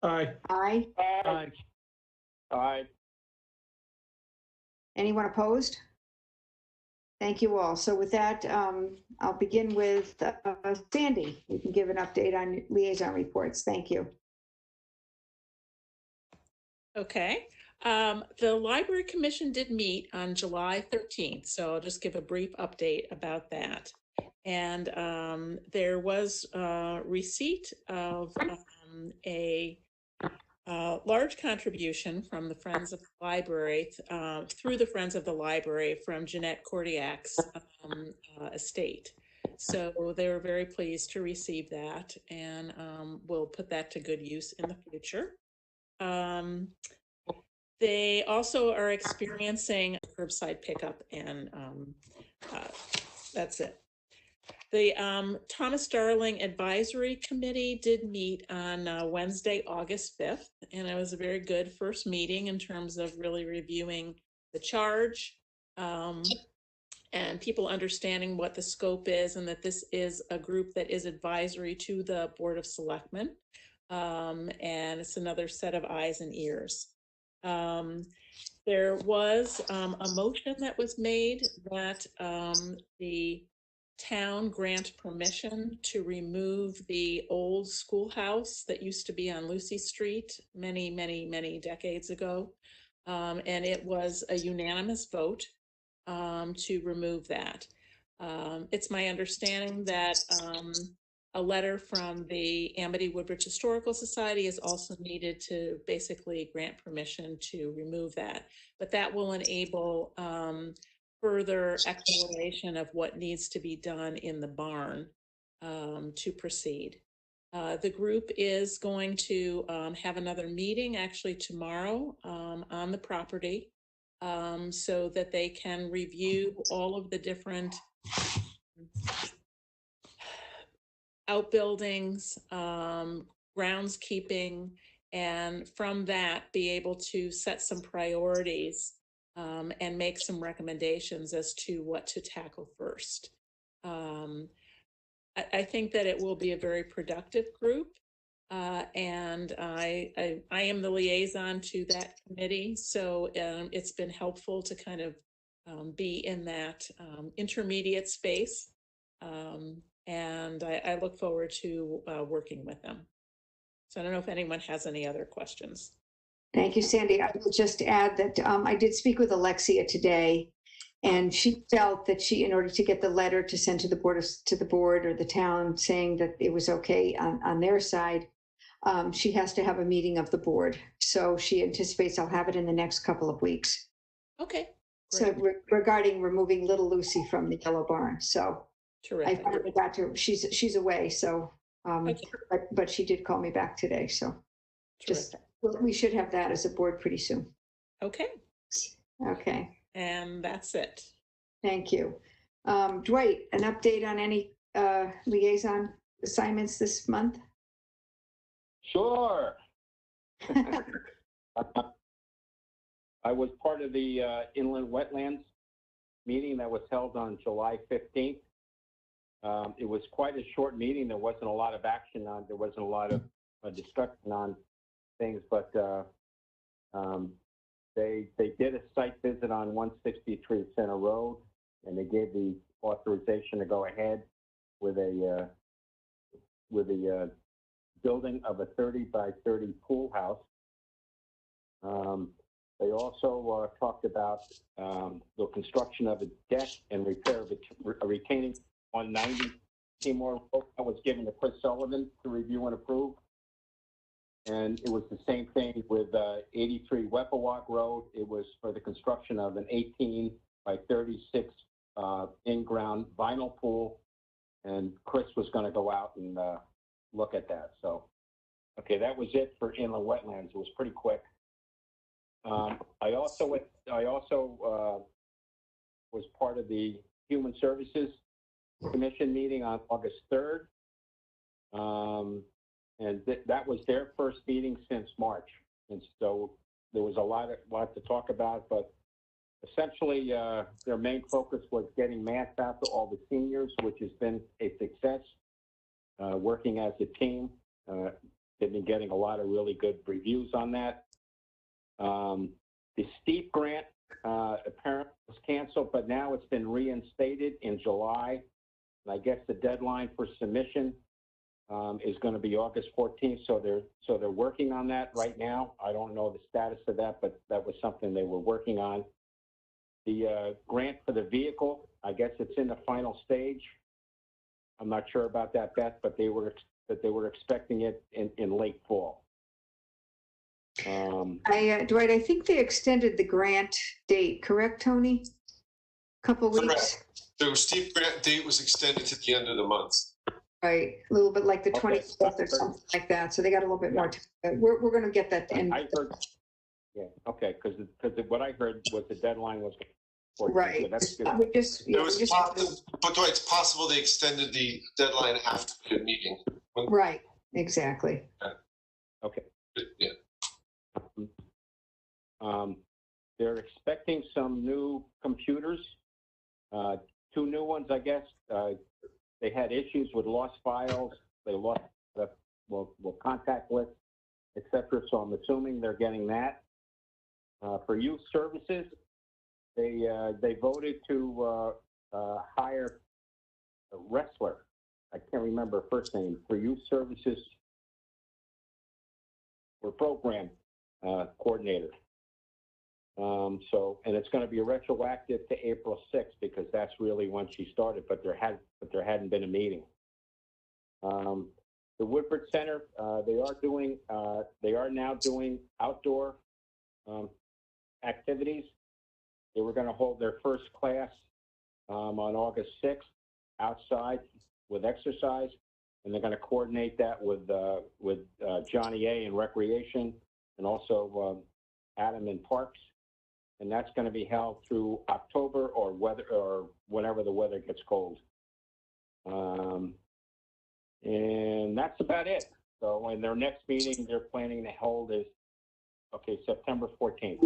Aye. Aye. Aye. Aye. Anyone opposed? Thank you all. So with that, I'll begin with Sandy. You can give an update on liaison reports. Thank you. Okay. The Library Commission did meet on July 13th, so I'll just give a brief update about that. And there was receipt of a large contribution from the Friends of the Library, through the Friends of the Library, from Jeanette Cordiac's estate. So they were very pleased to receive that, and we'll put that to good use in the future. They also are experiencing curbside pickup, and that's it. The Thomas Darling Advisory Committee did meet on Wednesday, August 5th, and it was a very good first meeting in terms of really reviewing the charge and people understanding what the scope is, and that this is a group that is advisory to the Board of Selectmen, and it's another set of eyes and ears. There was a motion that was made that the town grant permission to remove the old schoolhouse that used to be on Lucy Street many, many, many decades ago. And it was a unanimous vote to remove that. It's my understanding that a letter from the Amity Woodbridge Historical Society is also needed to basically grant permission to remove that. But that will enable further exploration of what needs to be done in the barn to proceed. The group is going to have another meeting actually tomorrow on the property so that they can review all of the different outbuildings, groundskeeping, and from that be able to set some priorities and make some recommendations as to what to tackle first. I think that it will be a very productive group, and I am the liaison to that committee, so it's been helpful to kind of be in that intermediate space. And I look forward to working with them. So I don't know if anyone has any other questions. Thank you, Sandy. I will just add that I did speak with Alexia today, and she felt that in order to get the letter to send to the board or the town saying that it was okay on their side, she has to have a meeting of the board. So she anticipates I'll have it in the next couple of weeks. Okay. Great. So regarding removing little Lucy from the yellow barn. So terrific. I finally got to, she's away, so, okay. but she did call me back today, so just, we should have that as a board pretty soon. Okay. Okay. And that's it. Thank you. Dwight, an update on any liaison assignments this month? Sure. I was part of the inland wetlands meeting that was held on July 15th. It was quite a short meeting. There wasn't a lot of action on, there wasn't a lot of discussion on things, but they did a site visit on 163 Center Road, and they gave the authorization to go ahead with a building of a 30 by 30 pool house They also talked about the construction of a deck and repair of a retaining on 90 Seymour Road that was given to Chris Sullivan to review and approve. And it was the same thing with 83 Weppawak Road. It was for the construction of an 18 by 36 in-ground vinyl pool. And Chris was going to go out and look at that. So, okay, that was it for inland wetlands. It was pretty quick. I also was part of the Human Services Commission meeting on August 3rd. And that was their first meeting since March. And so there was a lot to talk about, but essentially their main focus was getting masks out to all the seniors, which has been a success, working as a team. They've been getting a lot of really good reviews on that. The STEEP grant apparently was canceled, but now it's been reinstated in July. And I guess the deadline for submission is going to be August 14th. So they're working on that right now. I don't know the status of that, but that was something they were working on. The grant for the vehicle, I guess it's in the final stage. I'm not sure about that, Beth, but they were expecting it in late fall. Dwight, I think they extended the grant date, correct, Tony? Couple weeks? Correct. The steep grant date was extended to the end of the month. Right, a little bit like the Okay. 24th or something like that. So they got a little bit more time. But we're going to get that in. I heard, yeah, okay, because what I heard was the deadline was 14th, Right. so that's good. We just, yeah, we just, But Dwight, it's possible they extended the deadline after the meeting. right, exactly. Okay. Yeah. They're expecting some new computers, 2 new ones, I guess. They had issues with lost files. They lost the contact list, etc. So I'm assuming they're getting that. For youth services, they voted to hire a wrestler. I can't remember her first name, for youth services or program coordinator. And it's going to be retroactive to April 6th because that's really when she started, but there hadn't been a meeting. The Woodbridge Center, they are now doing outdoor activities. They were going to hold their first class on August 6th outside with exercise, and they're going to coordinate that with Johnny A in recreation and also Adam in parks. And that's going to be held through October or whenever the weather gets cold. And that's about it. So in their next meeting, they're planning to hold is, September 14th.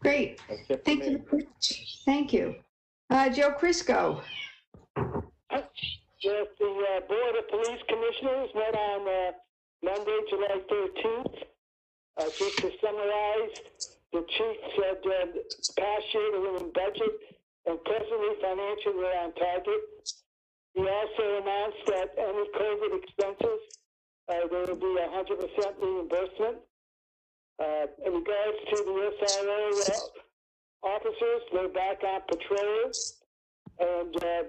Great. That's it for Thank me. you very much. Thank you. Joe Crisco. Yes, the Board of Police Commissioners met on Monday, July 13th. Just to summarize, the chief said past year they were in budget and presently financially we're on target. He also announced that any COVID expenses, there will be 100% reimbursement. In regards to the SRO officers, they're back on patrol, and there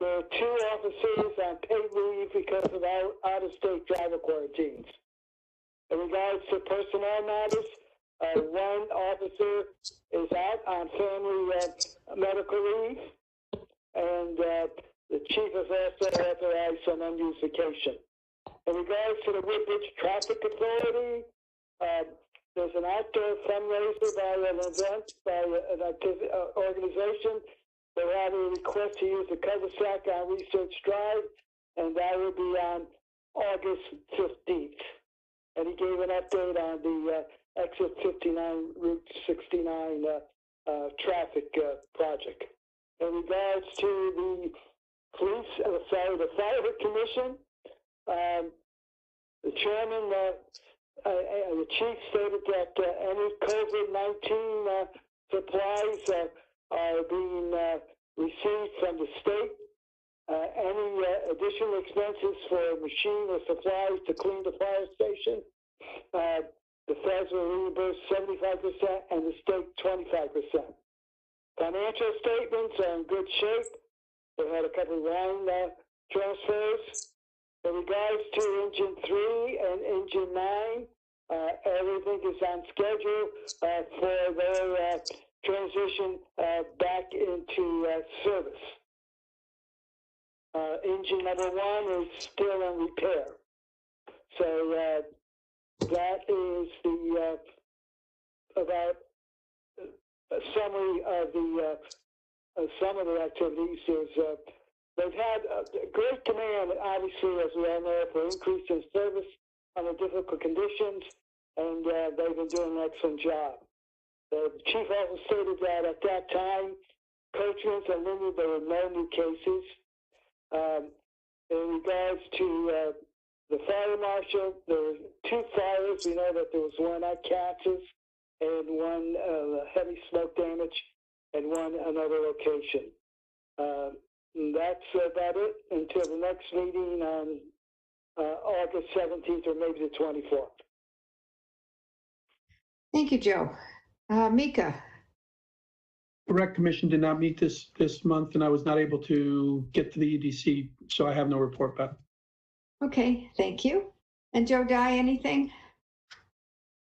are 2 officers on paid leave because of out-of-state driver quarantines. In regards to personnel matters, 1 officer is out on family medical leave, and the chief has also authorized some unused vacation. In regards to the Woodbridge Traffic Authority, there's an outdoor fundraiser by an event, by an organization. They have a request to use the cul-de-sac on Research Drive, and that will be on August 15th. And he gave an update on the exit 59, Route 69 traffic project. In regards to the the Fire Commission, the chairman, the chief stated that any COVID-19 supplies are being received from the state. Any additional expenses for machine or supplies to clean the fire station The feds will reimburse 75% and the state 25%. Financial statements are in good shape. They had a couple of line transfers. In regards to Engine 3 and Engine 9, everything is on schedule for their transition back into service. Engine number 1 is still in repair. So that is the about a summary of the some of the activities. There's they've had great demand, obviously, as we all know, for increase in service under difficult conditions, and they've been doing an excellent job. The chief also stated that at that time, Coachman's and Lindy, there were no new cases. In regards to the fire marshal, there were 2 fires. We know that there was one at Katz's and one heavy smoke damage and one another location. That's about it until the next meeting on August 17th or maybe the 24th. Thank you, Joe. Mika. The Rec Commission did not meet this month, and I was not able to get to the EDC, so I have no report back. Okay, thank you. And Joe Dye, anything?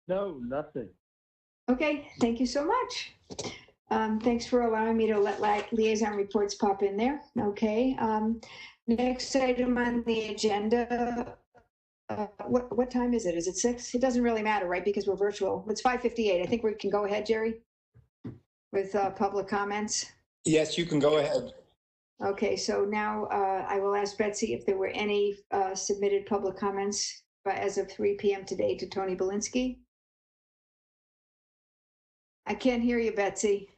No, nothing. Okay, thank you so much. Thanks for allowing me to let liaison reports pop in there. Okay. Next item on the agenda. What time is it? Is it 6? It doesn't really matter, right? Because we're virtual. It's 5:58. I think we can go ahead, Jerry, with public comments. Yes, you can go ahead. Okay, so now I will ask Betsy if there were any submitted public comments as of 3 p.m. today to Tony Belinsky. I can't hear you, Betsy.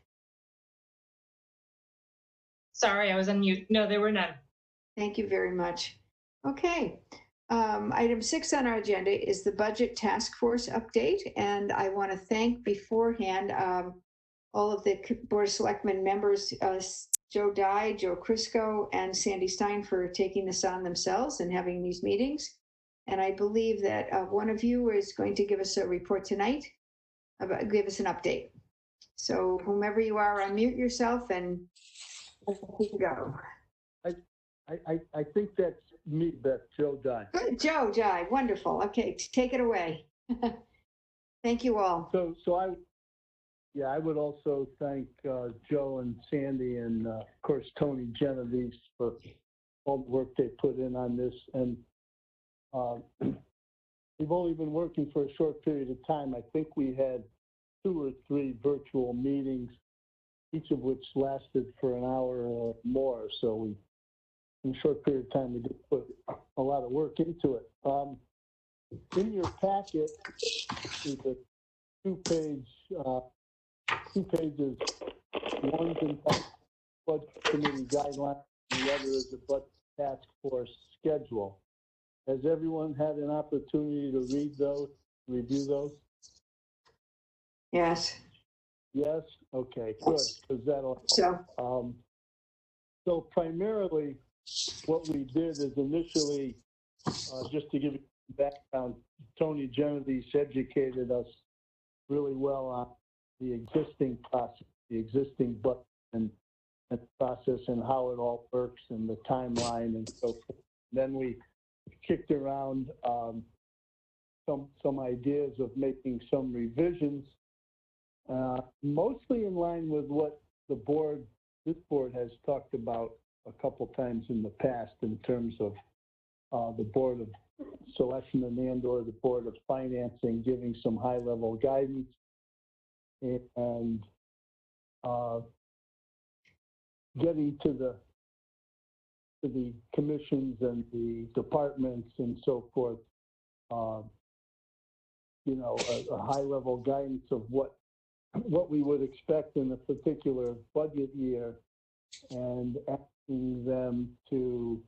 Sorry, I was on mute. No, there were none. Thank you very much. Okay. Item 6 on our agenda is the Budget Task Force update, and I want to thank beforehand all of the Board of Selectmen members, Joe Dye, Joe Crisco, and Sandy Stein for taking this on themselves and having these meetings. And I believe that one of you is going to give us a report tonight, give us an update. So whomever you are, unmute yourself and we can go. I think that's me, Beth, Joe Dye. Good, Joe Dye, wonderful. Okay, take it away. Thank you all. So I would also thank Joe and Sandy and of course Tony Genovese for all the work they put in on this. And we've only been working for a short period of time. I think we had 2 or 3 virtual meetings, each of which lasted for an hour or more. So we, in a short period of time, we did put a lot of work into it. In your packet is a 2-page, 2 pages. One's in budget committee guidelines, and the other is the budget task force schedule. Has everyone had an opportunity to read those, review those? Yes. Yes? Okay, good, because that'll help. So primarily, what we did is initially, just to give you background, Tony Genovese educated us really well on the existing process, the existing budget and process and how it all works and the timeline and so forth. Then we kicked around some ideas of making some revisions, mostly in line with what this board has talked about a couple times in the past in terms of the Board of Selectmen and/or the Board of Financing giving some high-level guidance and getting to the commissions and the departments and so forth, you know, a high-level guidance of what we would expect in a particular budget year, and asking them to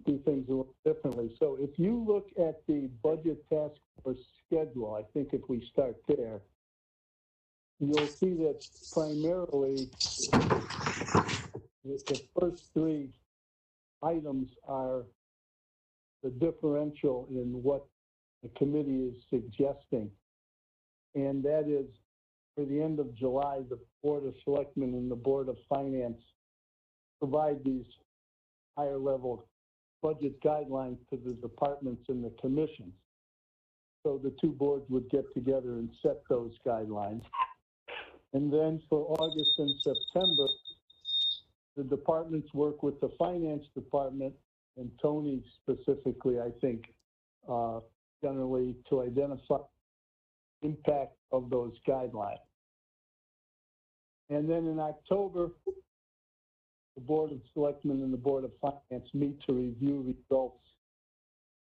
do things a little differently. So if you look at the budget task force schedule, I think if we start there, you'll see that primarily the first 3 items are the differential in what the committee is suggesting. And that is, for the end of July, the Board of Selectmen and the Board of Finance provide these higher level budget guidelines to the departments and the commissions. So the two boards would get together and set those guidelines. And then for August and September, the departments work with the finance department and Tony specifically, I think, generally to identify impact of those guidelines. And then in October, the Board of Selectmen and the Board of Finance meet to review results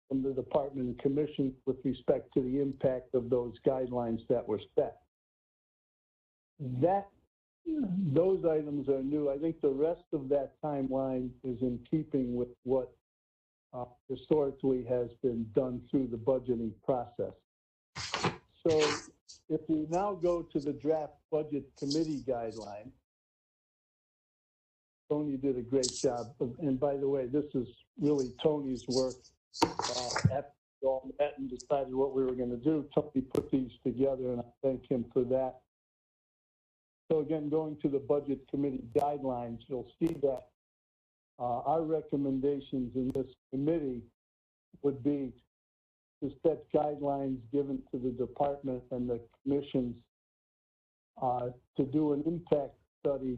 from the department and commission with respect to the impact of those guidelines that were set. Those items are new. I think the rest of that timeline is in keeping with what historically has been done through the budgeting process. So if we now go to the draft budget committee guideline, Tony did a great job. And by the way, this is really Tony's work. After we all met and decided what we were going to do, Tony put these together, and I thank him for that. So again, going to the budget committee guidelines, you'll see that our recommendations in this committee would be to set guidelines given to the department and the commissions to do an impact study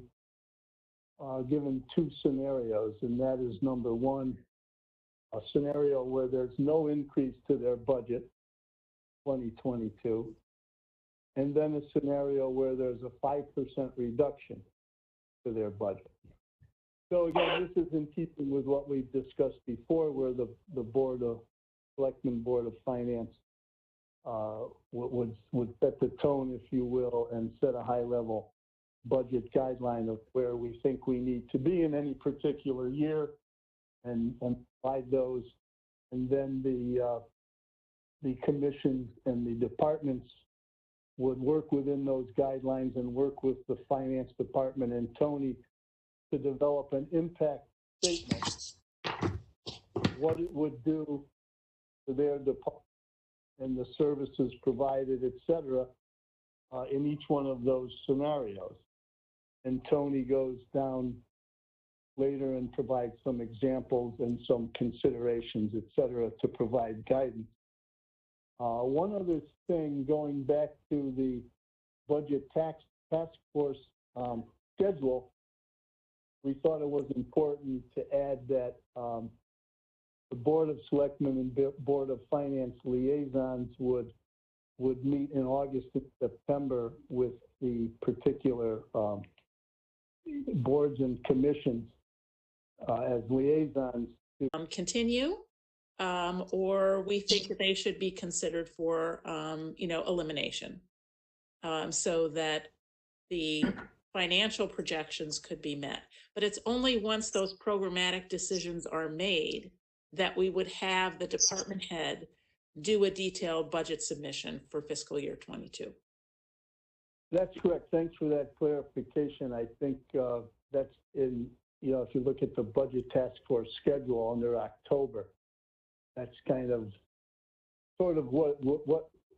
given two scenarios, and that is number one, a scenario where there's no increase to their budget, 2022, and then a scenario where there's a 5% reduction to their budget. So again, this is in keeping with what we've discussed before, where the Board of Selectmen, Board of Finance would set the tone, if you will, and set a high-level budget guideline of where we think we need to be in any particular year, and provide those. And then the commissions and the departments would work within those guidelines and work with the finance department and Tony to develop an impact statement, what it would do to their department and the services provided, et cetera, in each one of those scenarios. And Tony goes down later and provides some examples and some considerations, et cetera, to provide guidance. One other thing, going back to the budget task force schedule, we thought it was important to add that the Board of Selectmen and Board of Finance liaisons would meet in August and September with the particular boards and commissions as liaisons. Continue, or we think that they should be considered for, elimination, so that the financial projections could be met. But it's only once those programmatic decisions are made that we would have the department head do a detailed budget submission for fiscal year 22. That's correct. Thanks for that clarification. I think that's in, if you look at the budget task force schedule under October, that's kind of sort of what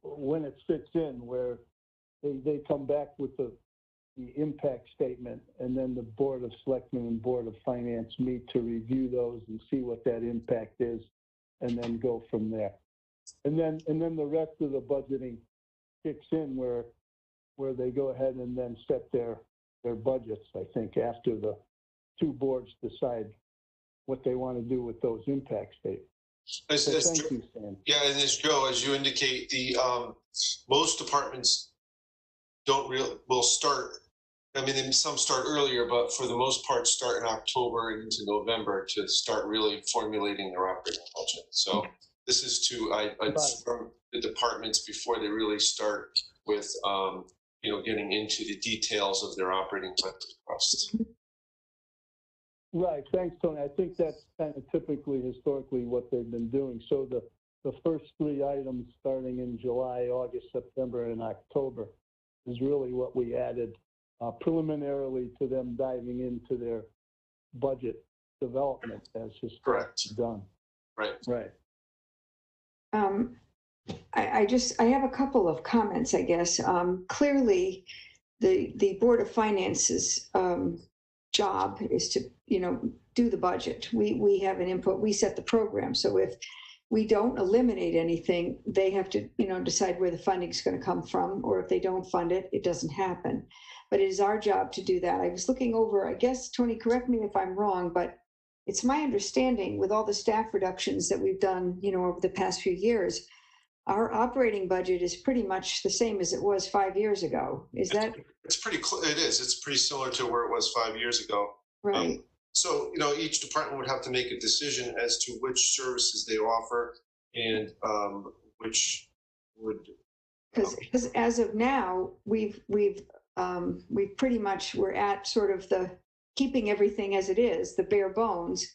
when it fits in, where they come back with the impact statement, and then the Board of Selectmen and Board of Finance meet to review those and see what that impact is, and then go from there. And then the rest of the budgeting kicks in where they go ahead and then set their budgets, I think, after the two boards decide what they want to do with those impact statements. So thank you, Sam. Yeah, and as Joe, as you indicate, the most departments will start. I mean, some start earlier, but for the most part, start in October and into November to start really formulating their operating budget. So this is to inform the departments before they really start with, getting into the details of their operating budget costs. Right. Thanks, Tony. I think that's kind of typically, historically, what they've been doing. So the first three items starting in July, August, September, and October is really what we added preliminarily to them diving into their budget development as historically done. Right. Right. I have a couple of comments, I guess. Clearly, the Board of Finance's job is to, do the budget. We have an input, we set the program. So if we don't eliminate anything, they have to, decide where the funding is going to come from, or if they don't fund it, it doesn't happen. But it is our job to do that. I was looking over, I guess, Tony, correct me if I'm wrong, but it's my understanding with all the staff reductions that we've done, over the past few years, our operating budget is pretty much the same as it was 5 years ago. Is that It's pretty, it is. It's pretty similar to where it was 5 years ago. right? So, each department would have to make a decision as to which services they offer and which would. Because as of now, we've pretty much, we're at sort of the keeping everything as it is, the bare bones.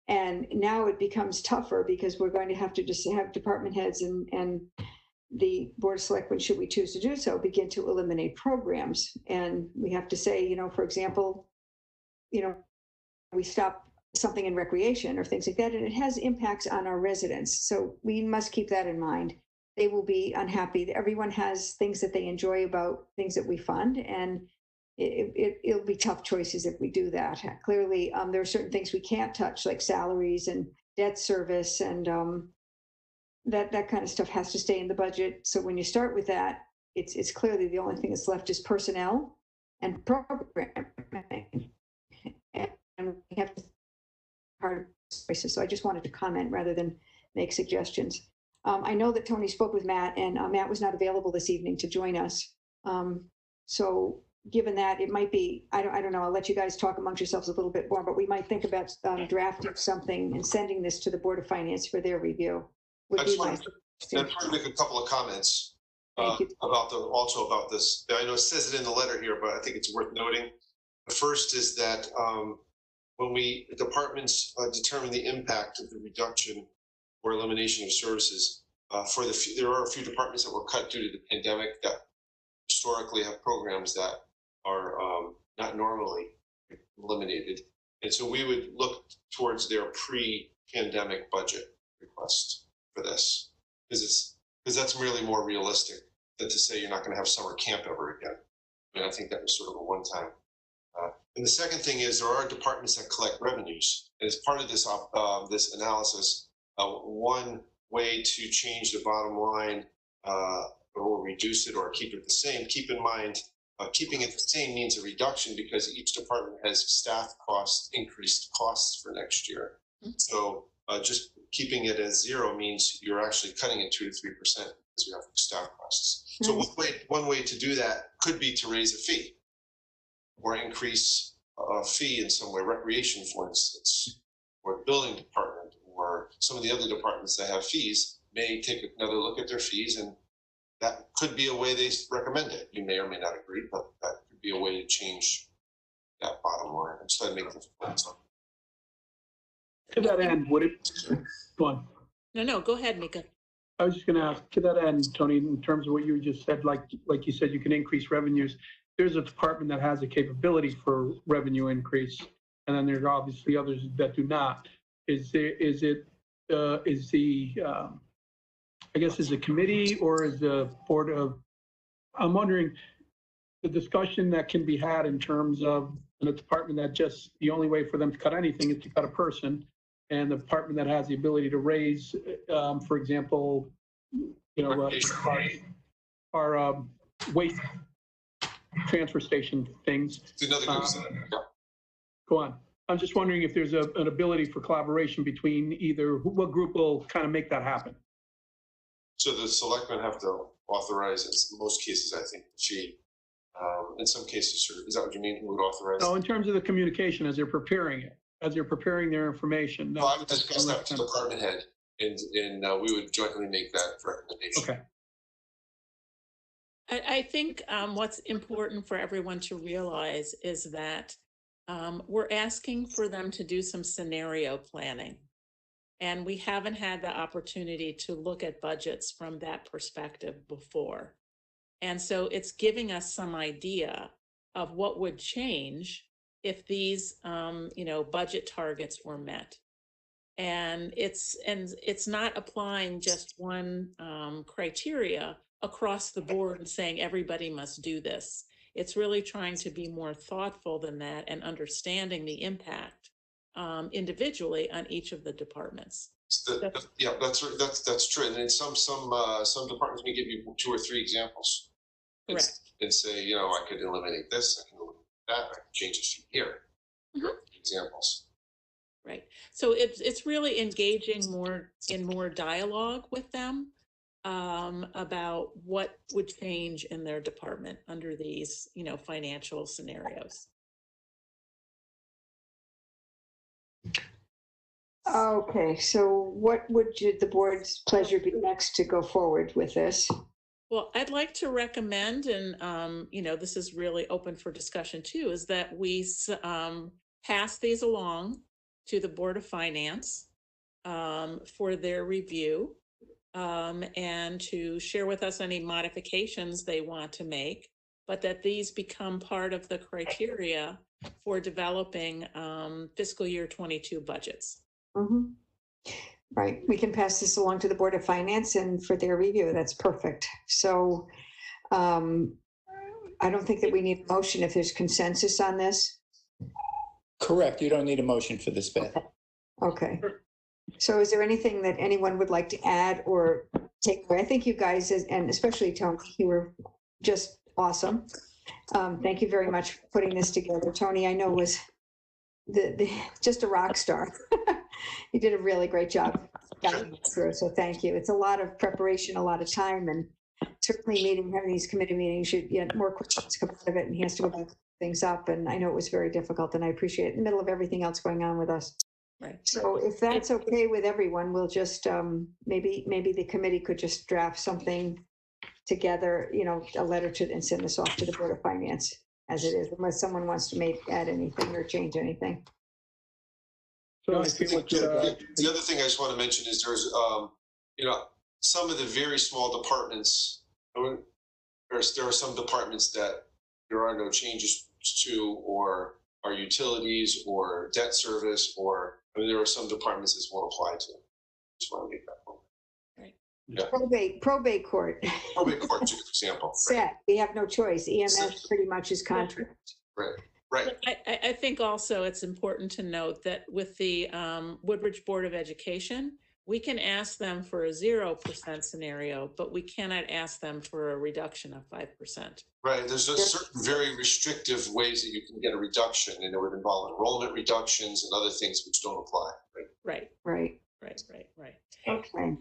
And now it becomes tougher because we're going to have to just have department heads and the Board of Selectmen, should we choose to do so, begin to eliminate programs. And we have to say, for example, we stop something in recreation or things like that, and it has impacts on our residents. So we must keep that in mind. They will be unhappy. Everyone has things that they enjoy about things that we fund, and it'll be tough choices if we do that. Clearly, there are certain things we can't touch, like salaries and debt service, and that kind of stuff has to stay in the budget. So when you start with that, it's clearly the only thing that's left is personnel and programming, and we have hard choices. So I just wanted to comment rather than make suggestions. I know that Tony spoke with Matt, and Matt was not available this evening to join us. So given that, it might be, I don't know, I'll let you guys talk amongst yourselves a little bit more, but we might think about drafting something and sending this to the Board of Finance for their review. I just want to make a couple of comments also about this. I know it says it in the letter here, but I think it's worth noting. The first is that when departments determine the impact of the reduction or elimination of services, there are a few departments that were cut due to the pandemic that historically have programs that are not normally eliminated. And so we would look towards their pre-pandemic budget request for this, because that's really more realistic than to say you're not going to have summer camp ever again. And I think that was sort of a one-time. And the second thing is there are departments that collect revenues. And as part of this this analysis, one way to change the bottom line or reduce it or keep it the same, keep in mind, keeping it the same means a reduction because each department has staff costs, increased costs for next year. So just keeping it as zero means you're actually cutting it 2 to 3% because you have staff costs. So one way to do that could be to raise a fee or increase a fee in some way, recreation, for instance, or the building department, or some of the other departments that have fees may take another look at their fees, and that could be a way they recommend it. You may or may not agree, but that could be a way to change that bottom line and start making plans. To that end, would it, go on. No, go ahead, Mika. I was just going to ask, to that end, Tony, in terms of what you just said, like you said, you can increase revenues. There's a department that has a capability for revenue increase, and then there's obviously others that do not. Is the committee or is the board of, I'm wondering the discussion that can be had in terms of a department that just, the only way for them to cut anything is to cut a person, and the department that has the ability to raise, for example, our waste transfer station things. Another Go on. I'm just wondering if there's an ability for collaboration between either, what group will kind of make that happen? So the selectmen have to authorize, in most cases, I think, the fee. In some cases, is that what you mean? Who would authorize? No, in terms of the communication as they're preparing it, as they're preparing their information. No, I would discuss that with the department head, and we would jointly make that recommendation. Okay. I think what's important for everyone to realize is that we're asking for them to do some scenario planning. And we haven't had the opportunity to look at budgets from that perspective before. And so it's giving us some idea of what would change if these, budget targets were met. And it's not applying just one criteria across the board and saying everybody must do this. It's really trying to be more thoughtful than that and understanding the impact individually on each of the departments. Yeah, that's true. And then some departments may give you 2 or 3 examples. Correct. And say, you know, I could eliminate this, I can eliminate that, I can change a few here. Examples. Right. So it's really engaging more in more dialogue with them about what would change in their department under these, you know, financial scenarios. Okay, so what would the board's pleasure be next to go forward with this? Well, I'd like to recommend, and you know, this is really open for discussion too, is that we pass these along to the Board of Finance for their review and to share with us any modifications they want to make, but that these become part of the criteria for developing fiscal year 22 budgets. Mm-hmm. Right, we can pass this along to the Board of Finance and for their review. That's perfect. So I don't think that we need a motion if there's consensus on this. Correct. You don't need a motion for this, Beth. Okay. So is there anything that anyone would like to add or take away? I think you guys, and especially Tony, you were just awesome. Thank you very much for putting this together. Tony, I know was just a rock star. You did a really great job guiding us through, so thank you. It's a lot of preparation, a lot of time, and certainly having these committee meetings, you get more questions come out of it, and he has to go back things up, and I know it was very difficult, and I appreciate it in the middle of everything else going on with us. Right. So if that's okay with everyone, we'll just, maybe the committee could just draft something together, you know, a letter to, and send this off to the Board of Finance as it is, unless someone wants to add anything or change anything. So I think the other thing I just want to mention is there's, you know, some of the very small departments, there are some departments that there are no changes to, or our utilities or debt service, or I mean, there are some departments this won't apply to. Just want to make that point. Right. Yeah. Probate court. Probate court, for example. Set. We have no choice. EMS pretty much is contract. Right. Right. I think also it's important to note that with the Woodbridge Board of Education, we can ask them for a 0% scenario, but we cannot ask them for a reduction of 5%. Right. There's a certain very restrictive ways that you can get a reduction, and it would involve enrollment reductions and other things which don't apply. Right. Right. Okay.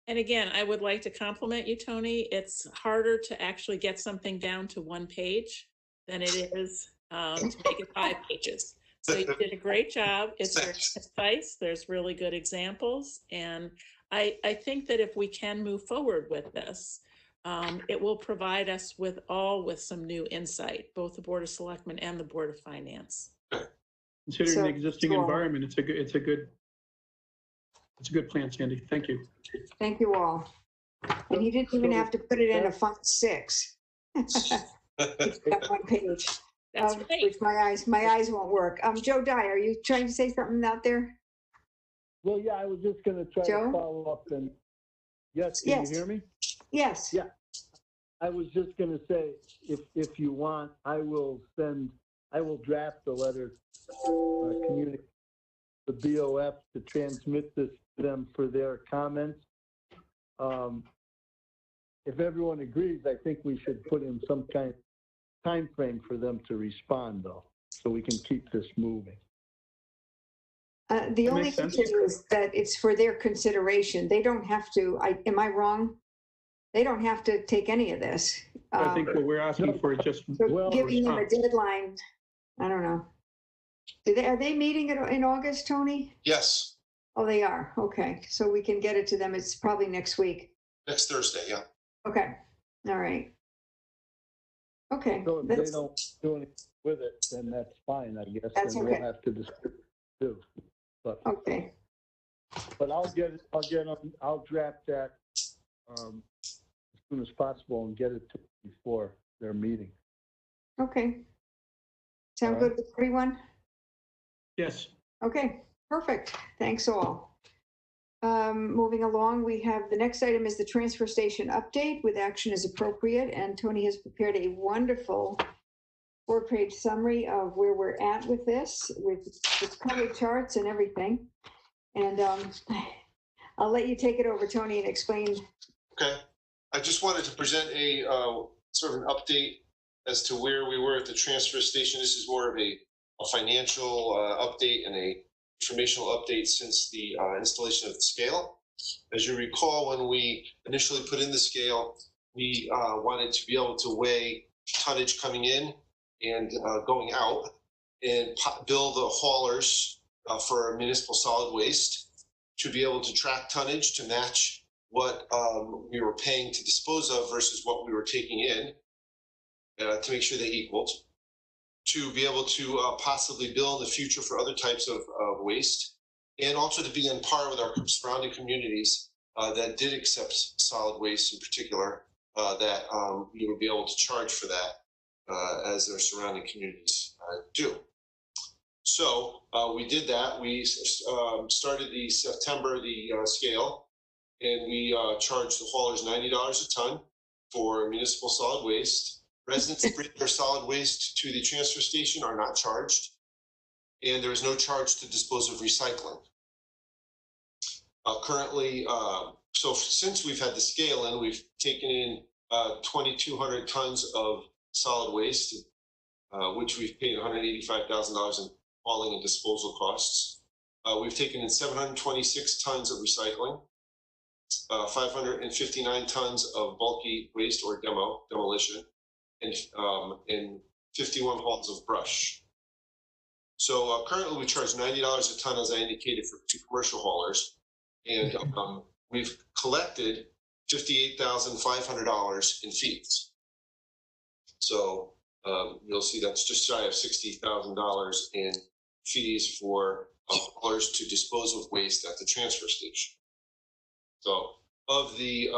And again, I would like to compliment you, Tony. It's harder to actually get something down to 1 page than it is to make it 5 pages. So you did a great job. It's very concise. There's really good examples. And I think that if we can move forward with this, it will provide us with some new insight, both the Board of Selectmen and the Board of Finance. Considering the existing environment, it's a good plan, Sandy. Thank you. Thank you all. And you didn't even have to put it in a font 6. It's got 1 page. That's right. Which my eyes won't work. Joe Dye, are you trying to say something out there? Well, yeah, I was just going to try to follow up and yes, can you hear me? Yes. Yeah. I was just going to say, if you want, I will draft a letter, communicate the BOF to transmit this to them for their comments. If everyone agrees, I think we should put in some kind of time frame for them to respond, though, so we can keep this moving. The only thing is that it's for their consideration. They don't have to, am I wrong? They don't have to take any of this. I think what we're asking for is just giving them a deadline. I don't know. Are they meeting in August, Tony? Yes. Oh, they are. Okay. So we can get it to them. It's probably next week. Next Thursday, yeah. Okay. All right. Okay. So if they don't do anything with it, then that's fine, I guess. That's and okay. We'll have to distribute it too. But, okay. But I'll draft that as soon as possible and get it to before their meeting. Okay. Sound good with everyone? Yes. Okay. Perfect. Thanks all. Moving along, we have, the next item is the transfer station update with action as appropriate. And Tony has prepared a wonderful 4-page summary of where we're at with this, with color charts and everything. And I'll let you take it over, Tony, and explain. Okay. I just wanted to present a sort of an update as to where we were at the transfer station. This is more of a financial update and a informational update since the installation of the scale. As you recall, when we initially put in the scale, we wanted to be able to weigh tonnage coming in and going out and bill the haulers for municipal solid waste to be able to track tonnage to match what we were paying to dispose of versus what we were taking in to make sure they equaled, to be able to possibly bill in the future for other types of waste, and also to be on par with our surrounding communities that did accept solid waste in particular, that we would be able to charge for that as their surrounding communities do. So we did that. We started the September, the scale, and we charged the haulers $90 a ton for municipal solid waste. Residents that bring their solid waste to the transfer station are not charged, and there is no charge to dispose of recycling. Currently, so since we've had the scale in, we've taken in 2,200 tons of solid waste, which we've paid $185,000 in hauling and disposal costs. We've taken in 726 tons of recycling, 559 tons of bulky waste or demolition, and 51 hauls of brush. So currently we charge $90 a ton, as I indicated, for 2 commercial haulers, and we've collected $58,500 in fees. So you'll see that's just shy of $60,000 in fees for haulers to dispose of waste at the transfer station. So of the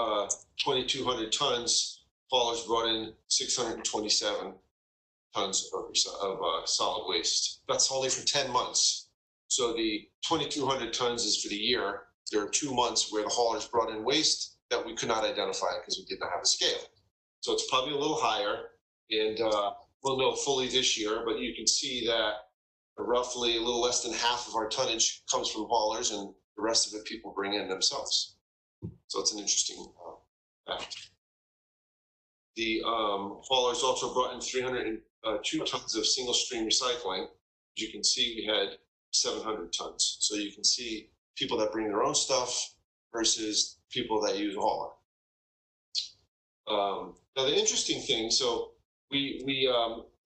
2,200 tons, haulers brought in 627 tons of solid waste. That's only for 10 months. So the 2,200 tons is for the year. There are 2 months where the haulers brought in waste that we could not identify because we did not have a scale. So it's probably a little higher, and we'll know fully this year, but you can see that roughly a little less than half of our tonnage comes from haulers, and the rest of it people bring in themselves. So it's an interesting fact. The haulers also brought in 302 tons of single stream recycling. As you can see, we had 700 tons. So you can see people that bring their own stuff versus people that use a hauler. Now the interesting thing, so the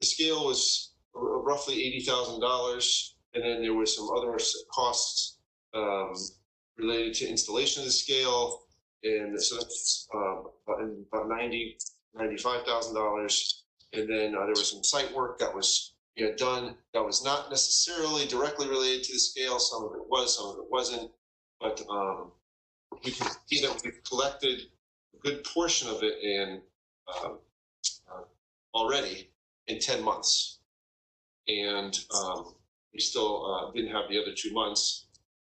scale was roughly $80,000, and then there was some other costs related to installation of the scale, and so that's about $95,000, and then there was some site work that was done that was not necessarily directly related to the scale. Some of it was, some of it wasn't, but we can see that we've collected a good portion of it in already in 10 months, and we still didn't have the other 2 months.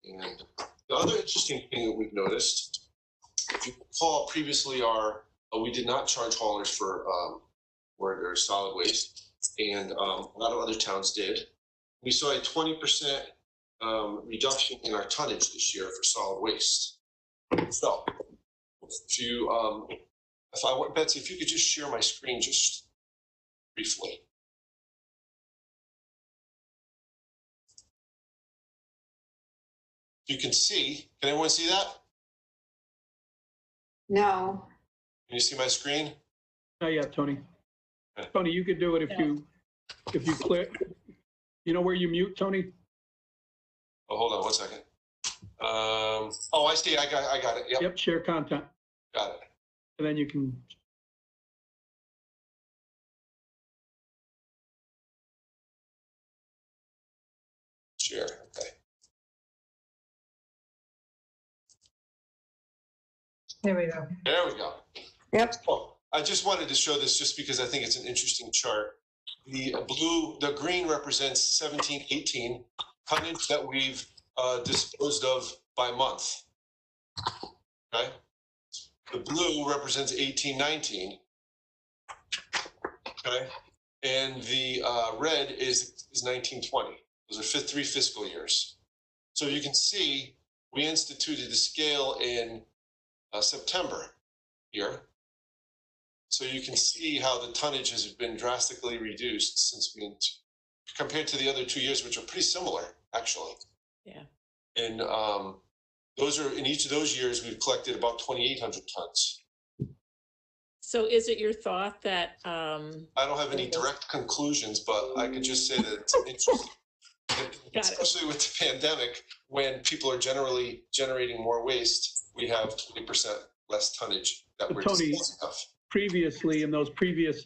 And the other interesting thing that we've noticed, if you recall previously, we did not charge haulers for where there's solid waste, and a lot of other towns did. We saw a 20% reduction in our tonnage this year for solid waste. So, Betsy, if you could just share my screen just briefly. You can see, can everyone see that? No. Can you see my screen? Not yet, Tony. Okay. Tony, you could do it if you click. You know where you mute, Tony? Oh, hold on 1 second. Oh, I see. I got it. Yep. Yep, share content. Got it. And then you can. Share. Okay. There we go. There we go. Yep. Well, I just wanted to show this just because I think it's an interesting chart. The green represents 17, 18 tonnage that we've disposed of by month. Okay. The blue represents 1819. Okay. And the red is 1920. Those are three fiscal years. So you can see we instituted the scale in September here. So you can see how the tonnage has been drastically reduced since compared to the other 2 years, which are pretty similar, actually. Yeah. And those are, in each of those years, we've collected about 2,800 tons. So is it your thought that, I don't have any direct conclusions, but I could just say that it's interesting, especially with the pandemic, when people are generally generating more waste, we have 20% less tonnage that we're disposing of. Previously, in those previous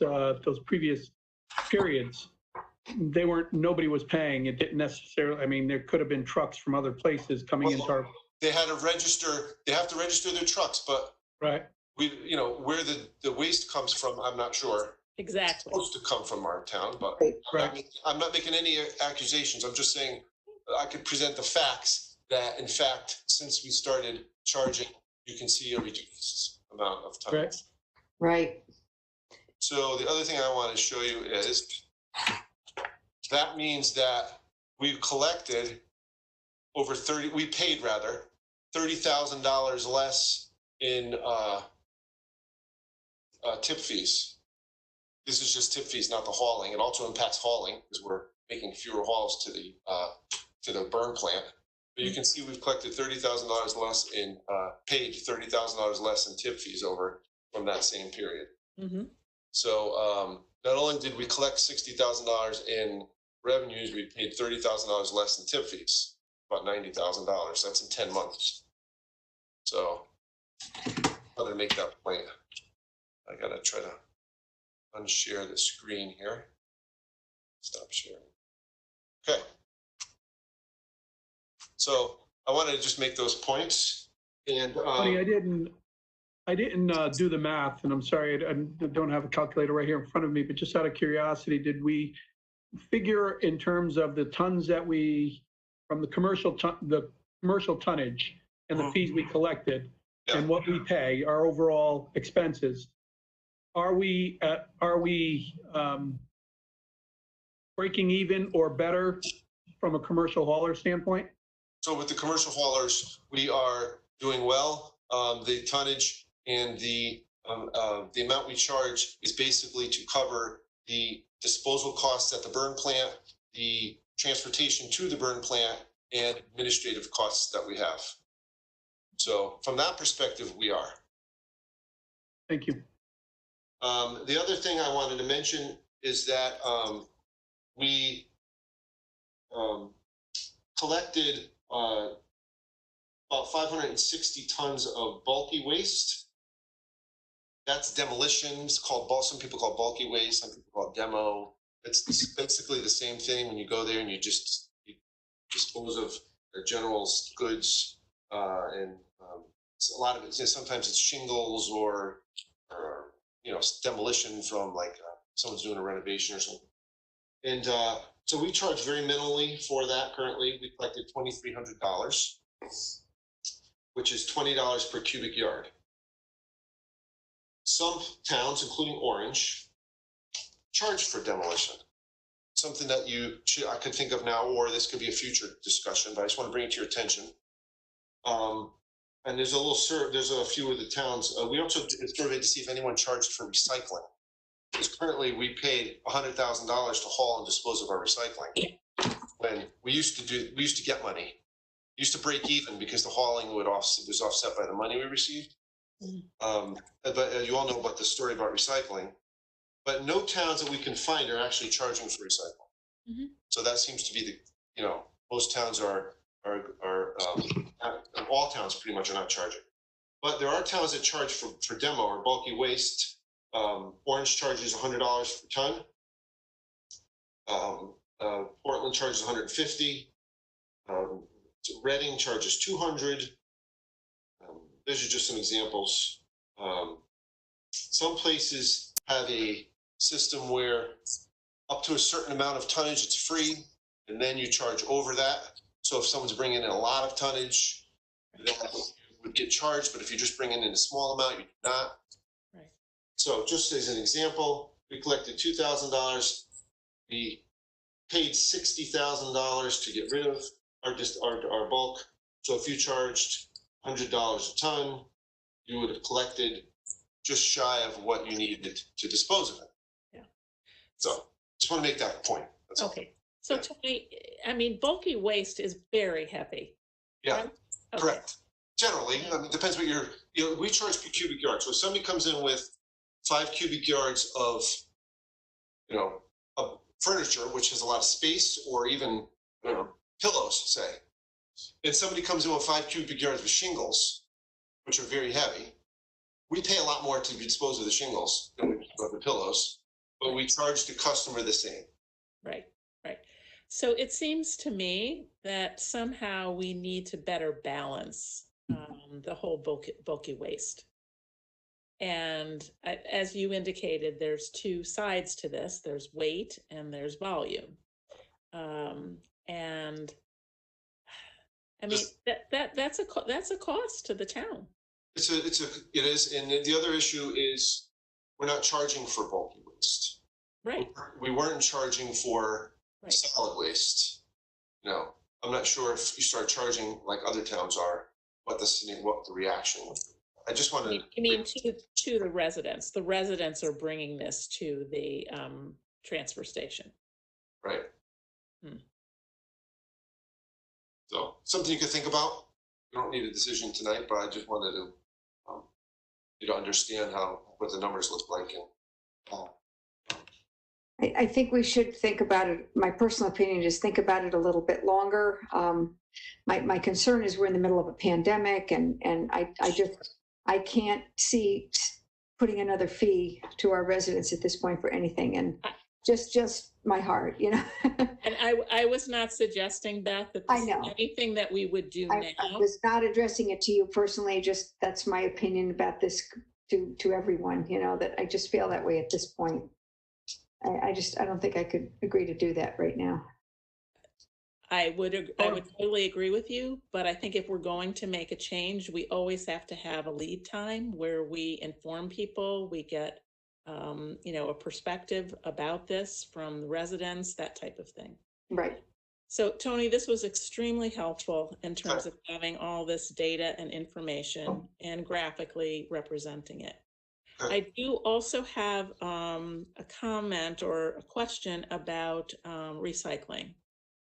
periods, nobody was paying. It didn't necessarily, I mean, there could have been trucks from other places coming into our. They have to register their trucks, but right. Where the waste comes from, I'm not sure. Exactly. It's supposed to come from our town, but right. I'm not making any accusations. I'm just saying I could present the facts that, in fact, since we started charging, you can see a reduced amount of tonnage. Right. So the other thing I want to show you is that means that we've collected we paid $30,000 less in tip fees. This is just tip fees, not the hauling. It also impacts hauling because we're making fewer hauls to the burn plant. But you can see we've collected $30,000 less paid $30,000 less in tip fees from that same period. Mm-hmm. So not only did we collect $60,000 in revenues, we paid $30,000 less in tip fees, about $90,000. That's in 10 months. So I'm going to make that point. I got to try to unshare the screen here. Stop sharing. Okay. So I wanted to just make those points. And Funny, I didn't do the math, and I'm sorry, I don't have a calculator right here in front of me, but just out of curiosity, did we figure in terms of the tons that from the commercial tonnage and the fees we collected and what we pay, our overall expenses, are we breaking even or better from a commercial hauler standpoint? So with the commercial haulers, we are doing well. The tonnage and the amount we charge is basically to cover the disposal costs at the burn plant, the transportation to the burn plant, and administrative costs that we have. So from that perspective, we are. Thank you. The other thing I wanted to mention is that we collected about 560 tons of bulky waste. That's demolition. It's called, some people call bulky waste, some people call it demo. It's basically the same thing when you go there and you dispose of the general goods, and a lot of it, sometimes it's shingles or demolition from someone's doing a renovation or something. And so we charge very minimally for that. Currently, we collected $2,300, which is $20 per cubic yard. Some towns, including Orange, charge for demolition. Something that I could think of now, or this could be a future discussion, but I just want to bring it to your attention. And there's a few of the towns. We also did a survey to see if anyone charged for recycling. Because currently we paid $100,000 to haul and dispose of our recycling. When we used to get money. We used to break even because the hauling was offset by the money we received. But you all know about the story about recycling. But no towns that we can find are actually charging for recycling. Mm-hmm. So that seems to be most towns are all towns pretty much are not charging. But there are towns that charge for demo or bulky waste. Orange charges $100 per ton. Portland charges $150. Reading charges $200. Those are just some examples. Some places have a system where up to a certain amount of tonnage, it's free, and then you charge over that. So if someone's bringing in a lot of tonnage, then you would get charged, but if you're just bringing in a small amount, you do not. Right. So just as an example, we collected $2,000. We paid $60,000 to get rid of our bulk. So if you charged $100 a ton, you would have collected just shy of what you needed to dispose of it. Yeah. So just want to make that point. That's all. Okay. So Yeah. Tony, I mean, bulky waste is very heavy. Yeah, right? Okay. correct. Generally, I mean, it depends what we charge per cubic yard. So if somebody comes in with 5 cubic yards of, of furniture, which has a lot of space, or even, pillows, say, and somebody comes in with 5 cubic yards of shingles, which are very heavy, we pay a lot more to dispose of the shingles than we do of the pillows, but we charge the customer the same. Right, right. So it seems to me that somehow we need to better balance the whole bulky waste. And as you indicated, there's 2 sides to this. There's weight and there's volume. And I mean, that's a cost to the town. It is. And the other issue is we're not charging for bulky waste. Right. We weren't charging for Right. solid waste. No, I'm not sure if you start charging like other towns are, what the reaction would be. I just want to. You mean to the residents? The residents are bringing this to the transfer station. Right. Hmm. So something you could think about. You don't need a decision tonight, but I just wanted to you to understand what the numbers look like. And I think we should think about it. My personal opinion is think about it a little bit longer. My concern is we're in the middle of a pandemic, and I can't see putting another fee to our residents at this point for anything. And just my heart, And I was not suggesting, Beth, that I this know. is anything that we would do I now. was not addressing it to you personally. Just that's my opinion about this to everyone. That I just feel that way at this point. I don't think I could agree to do that right now. I would totally agree with you, but I think if we're going to make a change, we always have to have a lead time where we inform people, we get, a perspective about this from the residents, that type of thing. Right. So Tony, this was extremely helpful in terms of having all this data and information and graphically representing it. I do also have a comment or a question about recycling,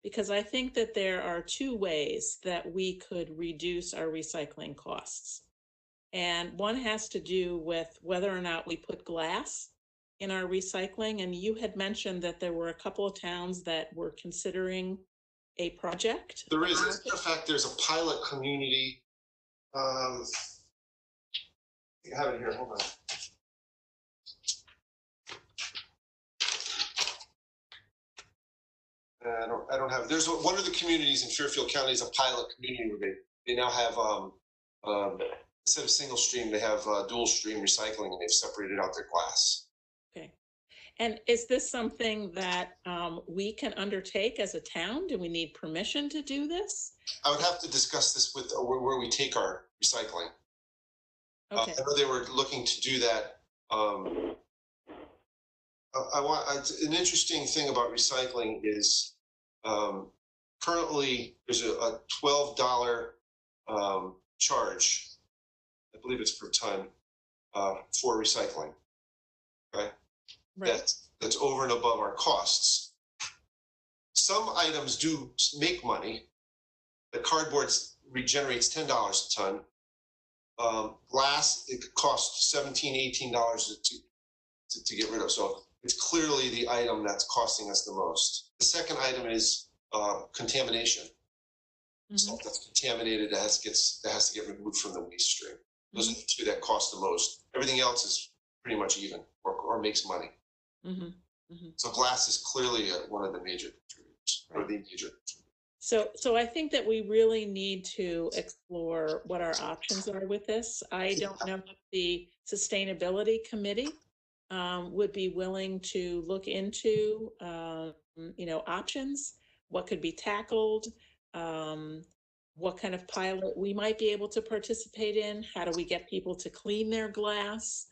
because I think that there are 2 ways that we could reduce our recycling costs. And one has to do with whether or not we put glass in our recycling. And you had mentioned that there were a couple of towns that were considering a project. there is, as a matter of fact, there's a pilot community. I have it here. Hold on. I don't have. There's one of the communities in Fairfield County is a pilot community where they now have instead of single stream, they have dual stream recycling, and they've separated out their glass. Okay. And is this something that we can undertake as a town? Do we need permission to do this? I would have to discuss this with where we take our recycling. Okay. I know they were looking to do that. An interesting thing about recycling is currently there's a $12 charge. I believe it's per ton for recycling. Okay. Right. That's over and above our costs. Some items do make money. The cardboard regenerates $10 a ton. Glass, it costs $17, $18 to get rid of. So it's clearly the item that's costing us the most. The second item is contamination. Stuff that's contaminated that has to get removed from the waste stream. Those are the 2 that cost the most. Everything else is pretty much even or makes money. So glass is clearly one of the major contributors, or the major contributor. So I think that we really need to explore what our options are with this. I don't know if the sustainability committee would be willing to look into, options, what could be tackled, what kind of pilot we might be able to participate in. How do we get people to clean their glass?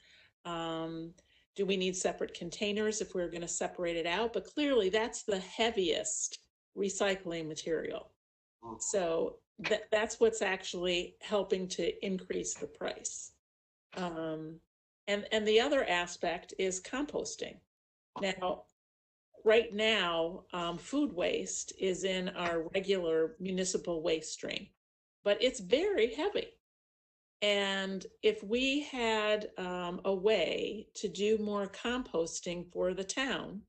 Do we need separate containers if we're going to separate it out? But clearly that's the heaviest recycling material. So that's what's actually helping to increase the price. And the other aspect is composting. Now, right now, food waste is in our regular municipal waste stream, but it's very heavy. And if we had a way to do more composting for the town,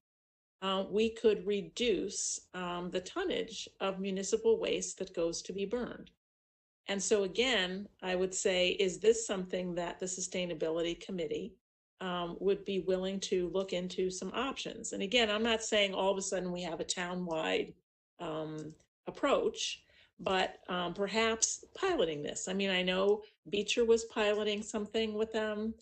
we could reduce the tonnage of municipal waste that goes to be burned. And so again, I would say, is this something that the Sustainability Committee would be willing to look into some options? And again, I'm not saying all of a sudden we have a town-wide approach, but perhaps piloting this. I mean, I know Beecher was piloting something with them.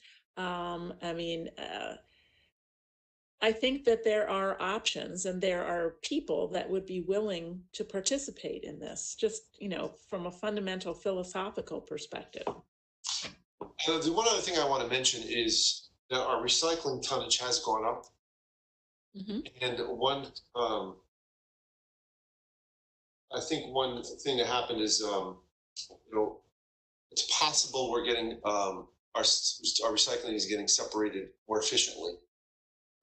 I think that there are options and there are people that would be willing to participate in this, just, you know, from a fundamental philosophical perspective. The one other thing I want to mention is that our recycling tonnage has gone up. Mm-hmm. And I think one thing that happened is, it's possible we're getting, our recycling is getting separated more efficiently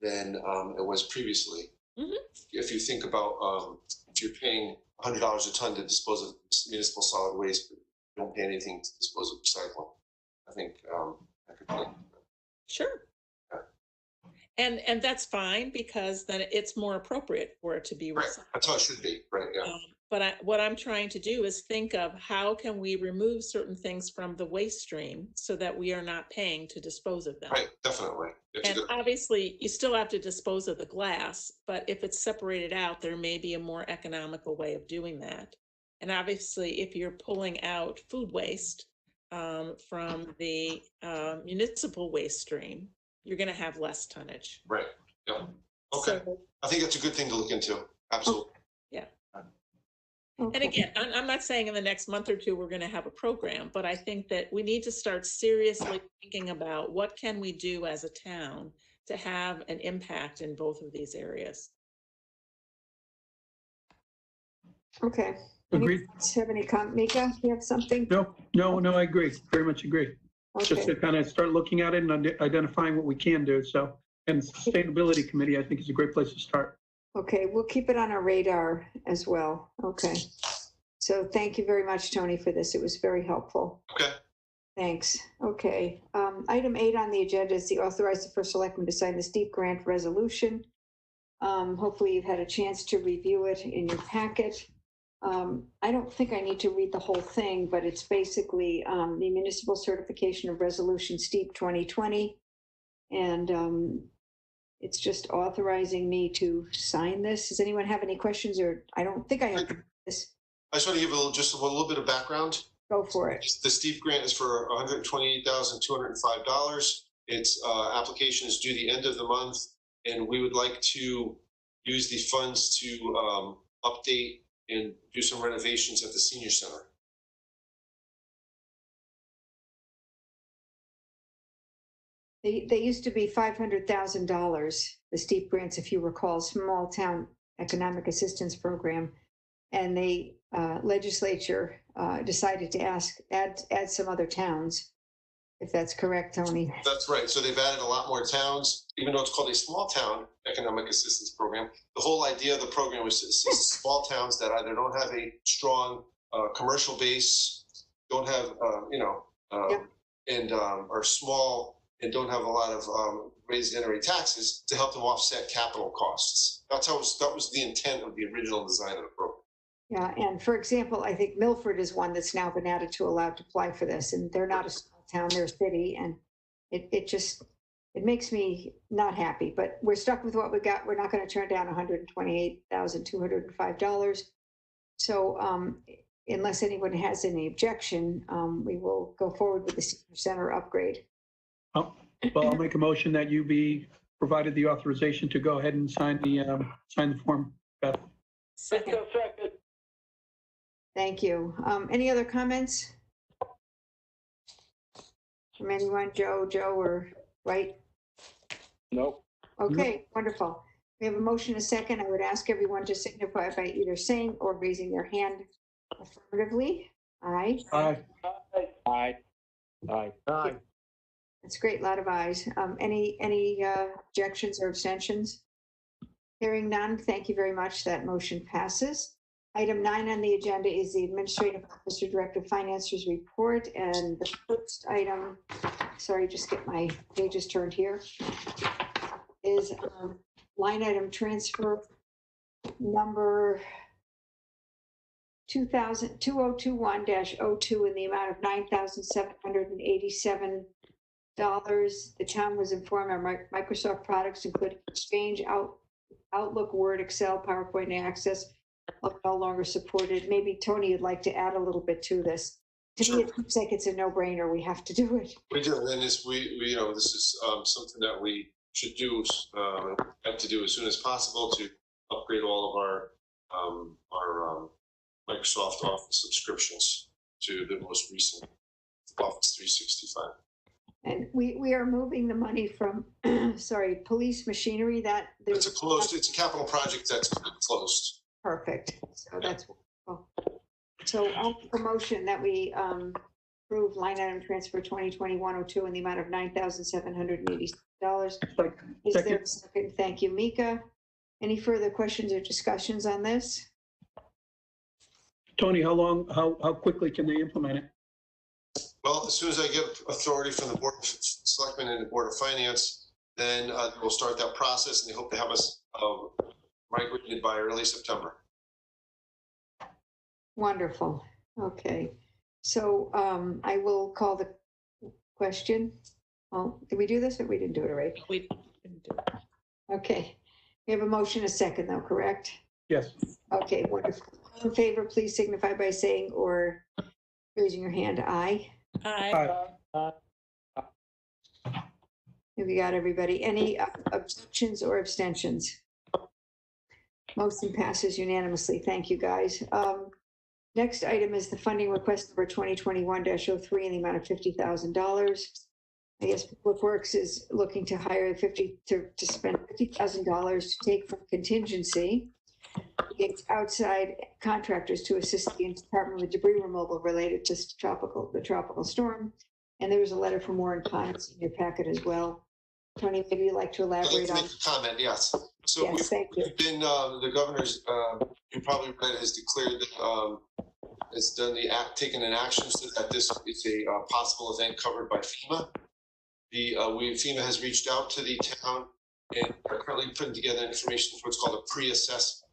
than it was previously. Mm-hmm. If you think about, if you're paying $100 a ton to dispose of municipal solid waste, but you don't pay anything to dispose of recycling, I think that could be. Sure. And that's fine, because then it's more appropriate for it to be recycled. Right. That's how it should be, right? Yeah. But what I'm trying to do is think of how can we remove certain things from the waste stream so that we are not paying to dispose of them. Right, definitely. And obviously, you still have to dispose of the glass, but if it's separated out, there may be a more economical way of doing that. And obviously, if you're pulling out food waste from the municipal waste stream, you're going to have less tonnage. Right. Yeah. Okay. So, I think that's a good thing to look into. Absolutely. Yeah. Okay. And again, I'm not saying in the next month or two we're going to have a program, but I think that we need to start seriously thinking about what can we do as a town to have an impact in both of these areas. Okay. Agreed. Have any comment? Mika, you have something? No, I agree. Very much agree. Just Okay. to kind of start looking at it and identifying what we can do. So, and Sustainability Committee, I think, is a great place to start. Okay, we'll keep it on our radar as well. Okay. So thank you very much, Tony, for this. It was very helpful. Okay. Thanks. Okay. Item 8 on the agenda is the authorize the first selectman to sign the steep grant resolution. Hopefully you've had a chance to review it in your packet. I don't think I need to read the whole thing, but it's basically the municipal certification of resolution steep 2020. And it's just authorizing me to sign this. Does anyone have any questions, or I don't think I have this. I just want to give just a little bit of background. Go for it. The steep grant is for $128,205. Its application is due the end of the month, and we would like to use the funds to update and do some renovations at the senior center. They used to be $500,000, the steep grants, if you recall, small town economic assistance program. And the legislature decided to add some other towns, if that's correct, Tony. That's right. So they've added a lot more towns, even though it's called a small town economic assistance program. The whole idea of the program was to assist small towns that either don't have a strong commercial base, don't have, and are small and don't have a lot of ways to generate taxes, to help them offset capital costs. That was the intent of the original design of the program. Yeah, and for example, I think Milford is one that's now been added to allowed to apply for this, and they're not a small town, they're a city, and it makes me not happy, but we're stuck with what we got. We're not going to turn down $128,205. So unless anyone has any objection, we will go forward with the senior center upgrade. Well, I'll make a motion that you be provided the authorization to go ahead and sign the form, Beth. Second. Second. Thank you. Any other comments from anyone? Joe, or right? Nope. Okay, wonderful. We have a motion, a second. I would ask everyone to signify by either saying or raising their hand affirmatively. Aye. Aye. Aye. Aye. Aye. That's great, a lot of ayes. Any objections or abstentions? Hearing none, thank you very much. That motion passes. Item 9 on the agenda is the Administrative Officer Director of Finance's report. And the first item, sorry, just get my pages turned here, is line item transfer number 2021-02 in the amount of $9,787. The town was informed our Microsoft products, including Exchange, Outlook, Word, Excel, PowerPoint, and Access, are no longer supported. Maybe Tony would like to add a little bit to this. To me, it seems like it's a no-brainer. We have to do it. We do, and this is something that we should do, have to do as soon as possible to upgrade all of our Microsoft Office subscriptions to the most recent Office 365. And we are moving the money from, police machinery It's a capital project that's closed. Perfect. So that's, well, so I'll make a motion that we approve line item transfer 2021-02 in the amount of $9,780. Is there a second? Thank you, Mika. Any further questions or discussions on this? Tony, how quickly can they implement it? Well, as soon as I get authority from the Board of Selectmen and the Board of Finance, then we'll start that process, and they hope to have us migrated by early September. Wonderful. Okay. So I will call the question. Well, did we do this or we didn't do it, right? We didn't do it. Okay. We have a motion, a second though, correct? Yes. Okay, wonderful. All in favor, please signify by saying or raising your hand. Aye. Aye. Have you got everybody? Any objections or abstentions? Motion passes unanimously. Thank you, guys. Next item is the funding request number 2021-03 in the amount of $50,000. I guess Public Works is looking to hire to spend $50,000 to take from contingency against outside contractors to assist the department with debris removal related to the tropical storm. And there was a letter from Warren Connors in your packet as well. Tony, maybe you'd like to elaborate on. I'd like to make a comment, yes. So Yes, thank you. we've been, the governor's, you probably read, has declared that, has done taken an action so that this is a possible event covered by FEMA. FEMA has reached out to the town and are currently putting together information for what's called a pre-assessment.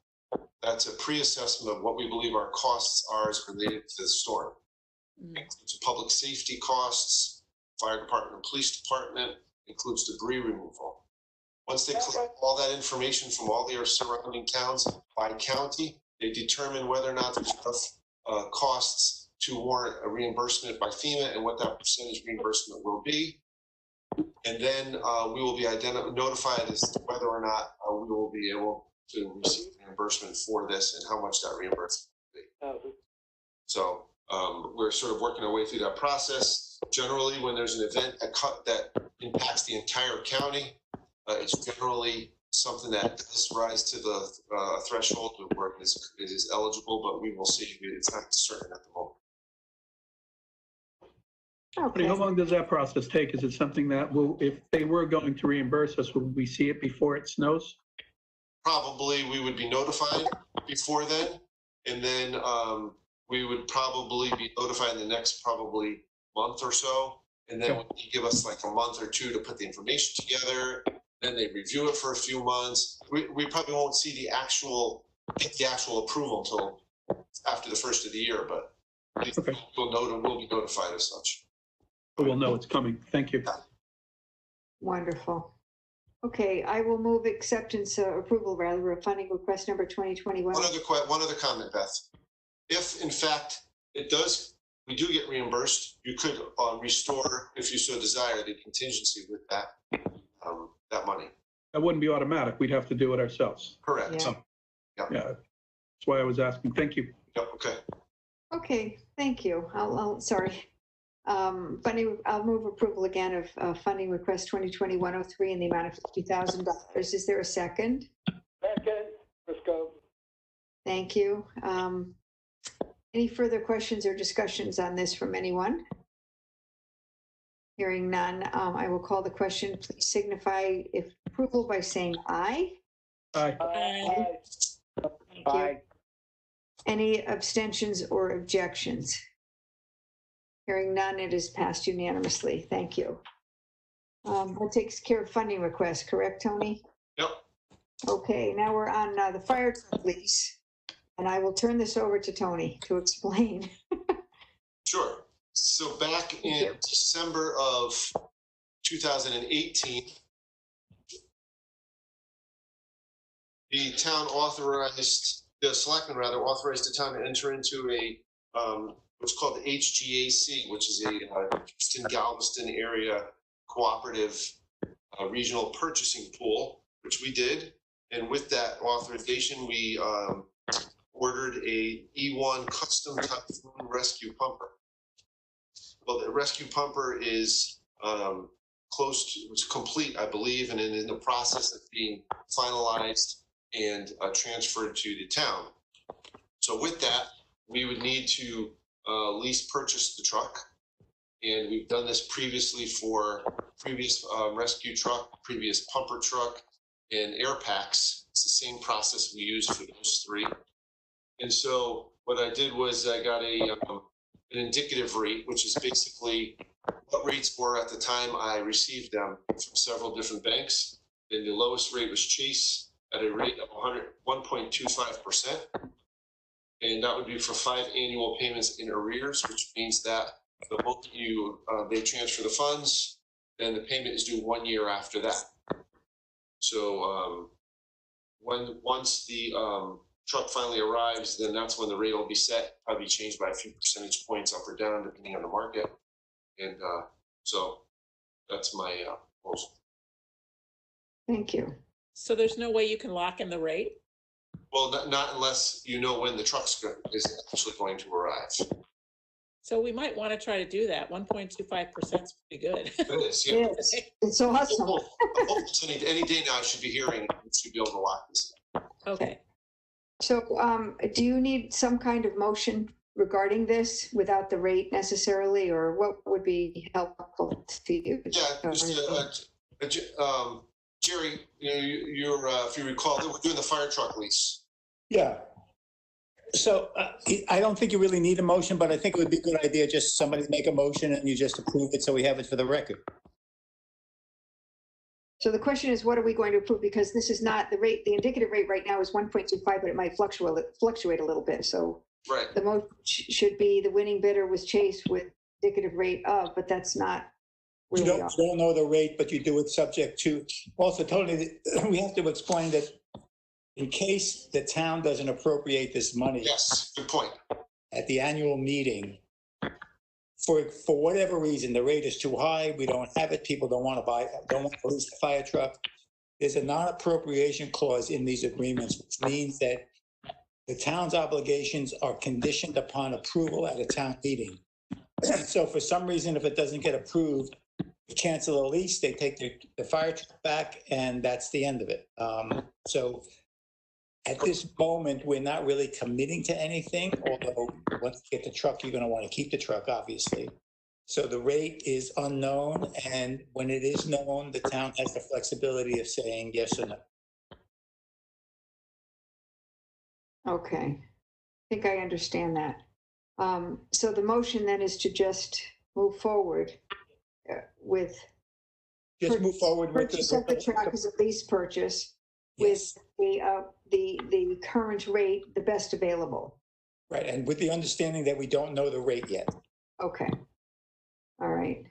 That's a pre-assessment of what we believe our costs are as related to the storm. It includes public safety costs, fire department and police department, includes debris removal. Once they collect all that information from all their surrounding towns by county, they determine whether or not there's enough costs to warrant a reimbursement by FEMA and what that percentage reimbursement will be. And then we will be notified as to whether or not we will be able to receive reimbursement for this and how much that reimbursement will be. So we're sort of working our way through that process. Generally, when there's an event that impacts the entire county, it's generally something that does rise to the threshold where it is eligible, but we will see. It's not certain at the moment. Okay. How long does that process take? Is it something that if they were going to reimburse us, would we see it before it snows? Probably we would be notified before then, and then we would probably be notified in the next probably month or so, and then you give us like a month or two to put the information together. Then they review it for a few months. We probably won't see the actual approval until after the first of the year, but we'll be notified as such. We'll know it's coming. Thank you. Wonderful. Okay, I will move approval rather of funding request number 2021. One other comment, Beth. If in fact we do get reimbursed, you could restore, if you so desire, the contingency with that money. That wouldn't be automatic. We'd have to do it ourselves. Correct. Yeah. Yeah. That's why I was asking. Thank you. Yep. Okay. Okay, thank you. Sorry. I'll move approval again of funding request 2020-103 in the amount of $50,000. Is there a second? Second, Briscoe. Thank you. Any further questions or discussions on this from anyone? Hearing none, I will call the question. Please signify if approval by saying aye. Aye. Aye. Thank you. Any abstentions or objections? Hearing none, it is passed unanimously. Thank you. That takes care of funding requests, correct, Tony? Yep. Okay, now we're on the fire truck lease. And I will turn this over to Tony to explain. Sure. So back in December of 2018, the selectmen authorized the town to enter into a what's called the HGAC, which is a Houston Galveston area cooperative regional purchasing pool, which we did. And with that authorization, we ordered a E1 custom typhoon rescue pumper. Well, the rescue pumper is it's complete, I believe, and in the process of being finalized and transferred to the town. So with that, we would need to lease purchase the truck. And we've done this previously for previous rescue truck, previous pumper truck, and air packs. It's the same process we use for those three. And so what I did was I got an indicative rate, which is basically what rates were at the time I received them from several different banks. And the lowest rate was Chase at a rate of 1.25%. And that would be for 5 annual payments in arrears, which means that the moment they transfer the funds, then the payment is due 1 year after that. So once the truck finally arrives, then that's when the rate will be set, probably changed by a few percentage points up or down, depending on the market. And so that's my proposal. Thank you. So there's no way you can lock in the rate? Well, not unless you know when the truck is actually going to arrive. So we might want to try to do that. 1.25% is pretty good. It is, yeah. It's awesome. Any day now I should be hearing, we should be able to lock this in. Okay. So do you need some kind of motion regarding this without the rate necessarily, or what would be helpful to you? Yeah, just Jerry, you're if you recall, we're doing the fire truck lease. Yeah. So I don't think you really need a motion, but I think it would be a good idea just somebody make a motion and you just approve it so we have it for the record. So the question is, what are we going to approve? Because this is not the rate, the indicative rate right now is 1.25, but it might fluctuate a little bit. So right. The motion should be the winning bidder was Chase with indicative rate of, but that's not where we are. You don't know the rate, but you do it subject to. Also, Tony, we have to explain that in case the town doesn't appropriate this money. Yes, good point. At the annual meeting, for whatever reason, the rate is too high, we don't have it, people don't want to lease the fire truck. There's a non-appropriation clause in these agreements, which means that the town's obligations are conditioned upon approval at a town meeting. So for some reason, if it doesn't get approved, we cancel the lease, they take the fire truck back, and that's the end of it. So at this moment, we're not really committing to anything, although once you get the truck, you're going to want to keep the truck, obviously. So the rate is unknown, and when it is known, the town has the flexibility of saying yes or no. Okay, I think I understand that. So the motion then is to just move forward with Just move forward with purchase of the truck as a lease purchase with the current rate, the best available. Right, and with the understanding that we don't know the rate yet. Okay. All right.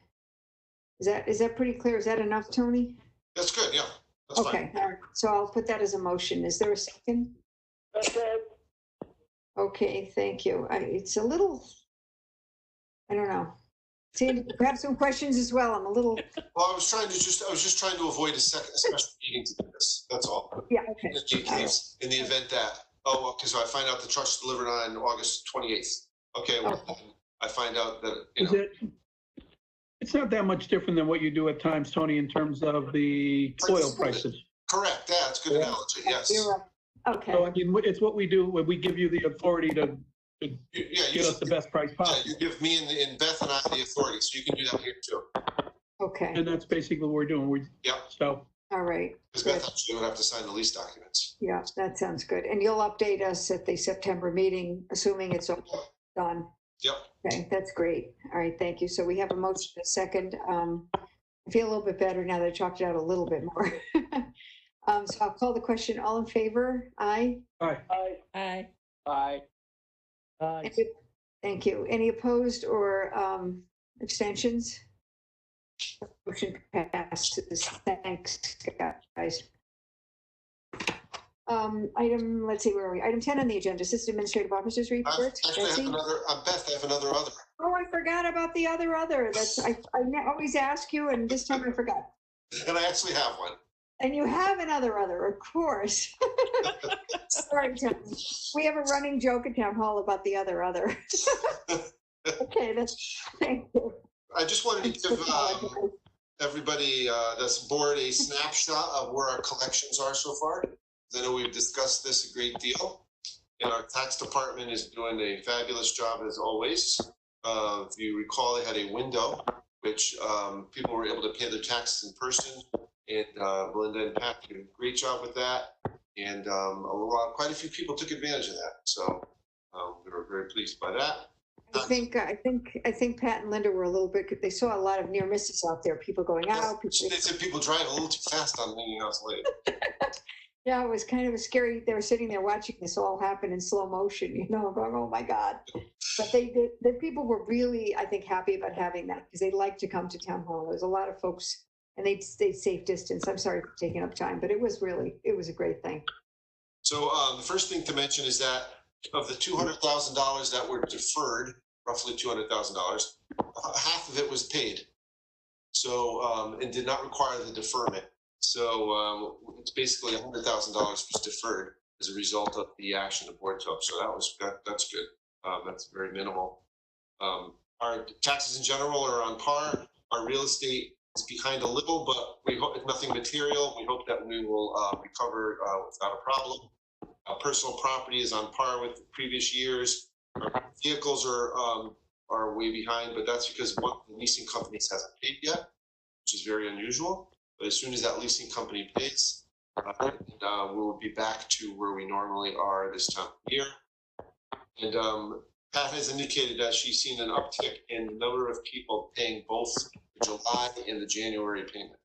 Is that pretty clear? Is that enough, Tony? That's good, yeah. That's okay, all right. So I'll put that as a motion. Is there a second? Okay. Okay, thank you. It's a little, I don't know. Sandy, you have some questions as well. I'm a little. Well, I was just trying to avoid a special meeting to do this. That's all. Yeah, okay. In the event that, because I find out the truck's delivered on August 28th. Okay, well, then I find out that, you Is know, it, it's not that much different than what you do at times, Tony, in terms of the oil prices. correct, yeah, that's a good analogy, yes. You're right. Okay. So I mean, it's what we do when we give you the authority to Yeah, you get us the best price yeah, possible. you give me and Beth and I the authority, so you can do that here too. Okay. And that's basically what we're doing. Yep. So, All right. Because Good. Beth actually would have to sign the lease documents. Yeah, that sounds good. And you'll update us at the September meeting, assuming it's all done. Yep. Okay, that's great. All right, thank you. So we have a motion, a second. I feel a little bit better now that I chopped it out a little bit more. So I'll call the question. All in favor? Aye. aye. Aye. Aye. Aye. Thank you. Any opposed or abstentions? Motion passes. Thanks, guys. Item, let's see, where are we? Item 10 on the agenda, Assistant Administrative Officer's Report. Actually, I have Betsy? another, Beth, I have another other. Oh, I forgot about the other. That's, I always ask you, and this time I forgot. And I actually have one. And you have another, of course. Sorry, Tim. We have a running joke at Town Hall about the other. Okay, thank you. I just wanted to give everybody that's board a snapshot of where our collections are so far. I know we've discussed this a great deal, and our tax department is doing a fabulous job as always. If you recall, they had a window which people were able to pay their taxes in person, and Belinda and Pat did a great job with that, and quite a few people took advantage of that. So we were very pleased by that. I think Pat and Linda were a little bit, they saw a lot of near misses out there, people going out. They said people drive a little too fast on Meeting House Lane. Yeah, it was kind of a scary, they were sitting there watching this all happen in slow motion, going, oh my God. But the people were really, I think, happy about having that because they like to come to Town Hall. There was a lot of folks and they stayed safe distance. I'm sorry for taking up time, but it was a great thing. So the first thing to mention is that of the $200,000 that were deferred, roughly $200,000, half of it was paid. So, and did not require the deferment. So it's basically $100,000 was deferred as a result of the action the board took. So that's good. That's very minimal. Our taxes in general are on par. Our real estate is behind a little, but we hope it's nothing material. We hope that we will recover without a problem. Personal property is on par with previous years. Our vehicles are way behind, but that's because one of the leasing companies hasn't paid yet, which is very unusual. But as soon as that leasing company pays, we will be back to where we normally are this time of year. And Pat has indicated that she's seen an uptick in the number of people paying both the July and the January payment,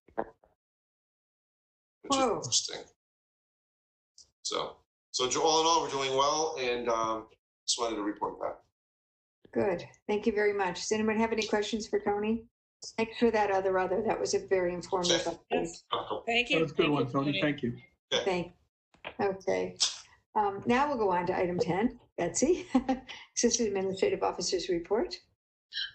which is interesting. So all in all, we're doing well, and just wanted to report that. Good. Thank you very much. Does anyone have any questions for Tony? Thanks for that other. That was a very informative update. Yes. Thank you. That was a good one, Tony. Thank you. Okay. Now we'll go on to item 10. Betsy, Assistant Administrative Officer's Report.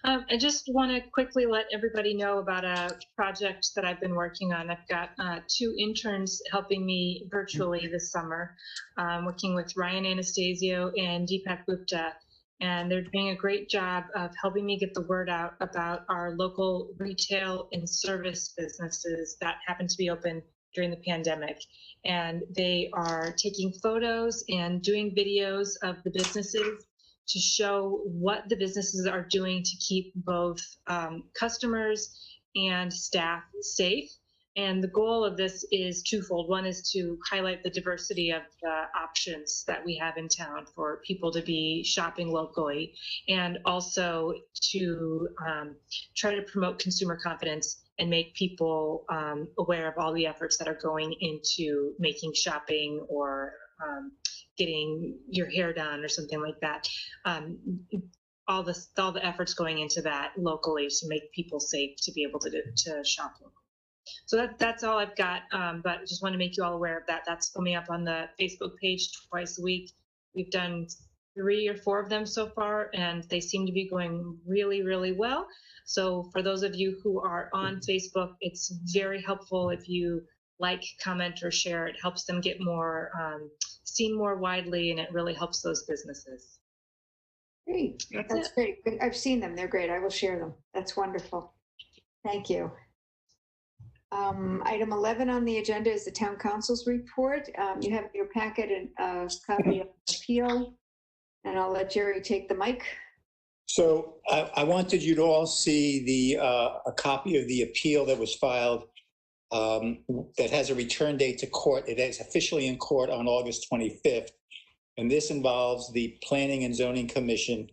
I just want to quickly let everybody know about a project that I've been working on. I've got 2 interns helping me virtually this summer, working with Ryan Anastasio and Deepak Gupta. And they're doing a great job of helping me get the word out about our local retail and service businesses that happen to be open during the pandemic. And they are taking photos and doing videos of the businesses to show what the businesses are doing to keep both customers and staff safe. And the goal of this is twofold. One is to highlight the diversity of the options that we have in town for people to be shopping locally, and also to try to promote consumer confidence and make people aware of all the efforts that are going into making shopping or getting your hair done or something like that. All the efforts going into that locally to make people safe to be able to shop locally. So that's all I've got, but I just want to make you all aware of that. That's coming up on the Facebook page twice a week. We've done 3 or 4 of them so far, and they seem to be going really, really well. So for those of you who are on Facebook, it's very helpful if you like, comment, or share. It helps them get more, seen more widely, and it really helps those businesses. Great, That's that's great. I've seen them, they're great. I will share them. That's wonderful. Thank you. Item 11 on the agenda is the town council's report. You have in your packet a copy of the appeal, and I'll let Jerry take the mic. So I wanted you to all see a copy of the appeal that was filed that has a return date to court. It is officially in court on August 25th. And this involves the Planning and Zoning Commission,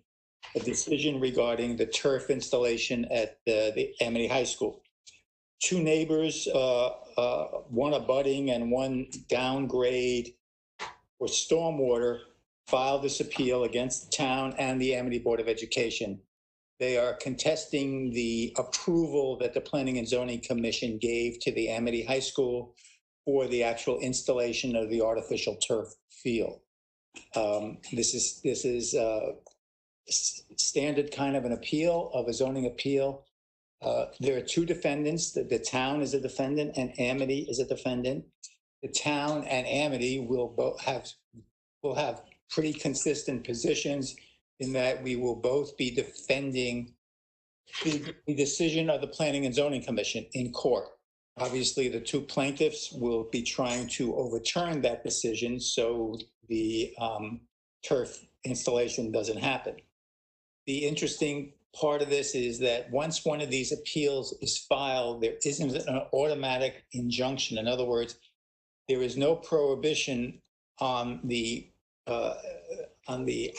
a decision regarding the turf installation at the Amity High School. Two neighbors, one abutting and one downgrade for stormwater, filed this appeal against the town and the Amity Board of Education. They are contesting the approval that the Planning and Zoning Commission gave to the Amity High School for the actual installation of the artificial turf field. This is standard kind of an appeal, of a zoning appeal. There are two defendants. The town is a defendant and Amity is a defendant. The town and Amity will both have pretty consistent positions in that we will both be defending the decision of the Planning and Zoning Commission in court. Obviously, the two plaintiffs will be trying to overturn that decision so the turf installation doesn't happen. The interesting part of this is that once one of these appeals is filed, there isn't an automatic injunction. In other words, there is no prohibition on the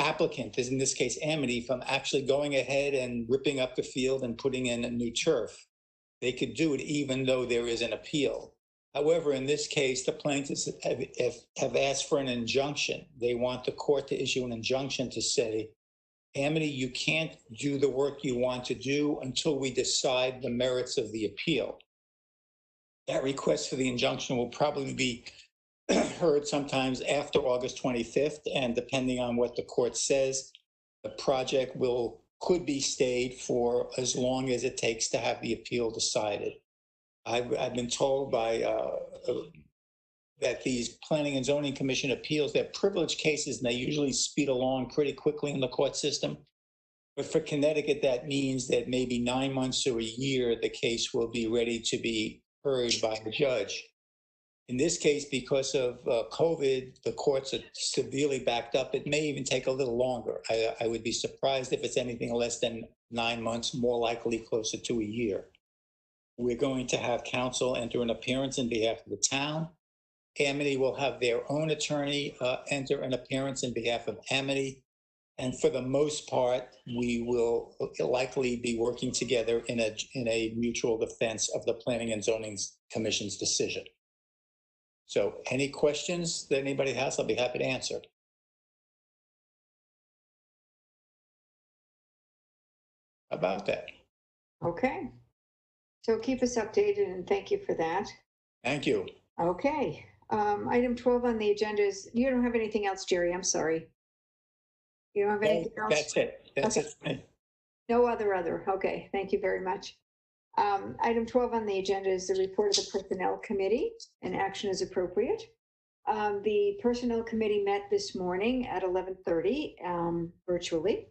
applicant, as in this case Amity, from actually going ahead and ripping up the field and putting in a new turf. They could do it even though there is an appeal. However, in this case, the plaintiffs have asked for an injunction. They want the court to issue an injunction to say, Amity, you can't do the work you want to do until we decide the merits of the appeal. That request for the injunction will probably be heard sometimes after August 25th, and depending on what the court says, the project could be stayed for as long as it takes to have the appeal decided. I've been told by that these Planning and Zoning Commission appeals, they're privileged cases and they usually speed along pretty quickly in the court system. But for Connecticut, that means that maybe 9 months or a year, the case will be ready to be heard by the judge. In this case, because of COVID, the courts are severely backed up. It may even take a little longer. I would be surprised if it's anything less than 9 months, more likely closer to a year. We're going to have counsel enter an appearance in behalf of the town. Amity will have their own attorney enter an appearance in behalf of Amity. And for the most part, we will likely be working together in a mutual defense of the Planning and Zoning Commission's decision. So any questions that anybody has, I'll be happy to answer. About that. Okay. So keep us updated and thank you for that. Thank you. Okay. Item 12 on the agenda is, you don't have anything else, Jerry, I'm sorry. You don't have anything else? That's it. That's Okay. it for me. No other. Okay, thank you very much. Item 12 on the agenda is the report of the Personnel Committee, and action is appropriate. The Personnel Committee met this morning at 11:30 virtually.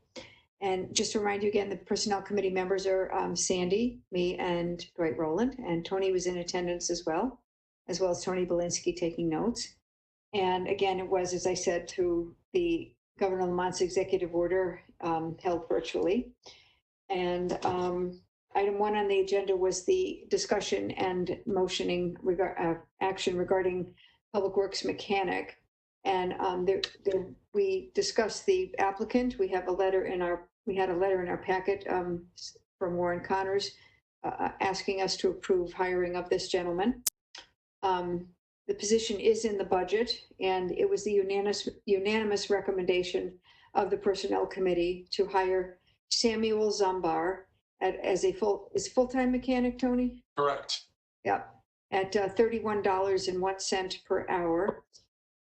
And just to remind you again, the Personnel Committee members are Sandy, me, and Dwight Rowland, and Tony was in attendance as well as Tony Belinsky taking notes. And again, it was, as I said, through the Governor Lamont's executive order held virtually. And item 1 on the agenda was the discussion and motioning action regarding Public Works mechanic. And we discussed the applicant. We had a letter in our packet from Warren Connors asking us to approve hiring of this gentleman. The position is in the budget, and it was the unanimous recommendation of the Personnel Committee to hire Samuel Zumbar as full-time mechanic, Tony? Correct. Yep, at $31.01 per hour.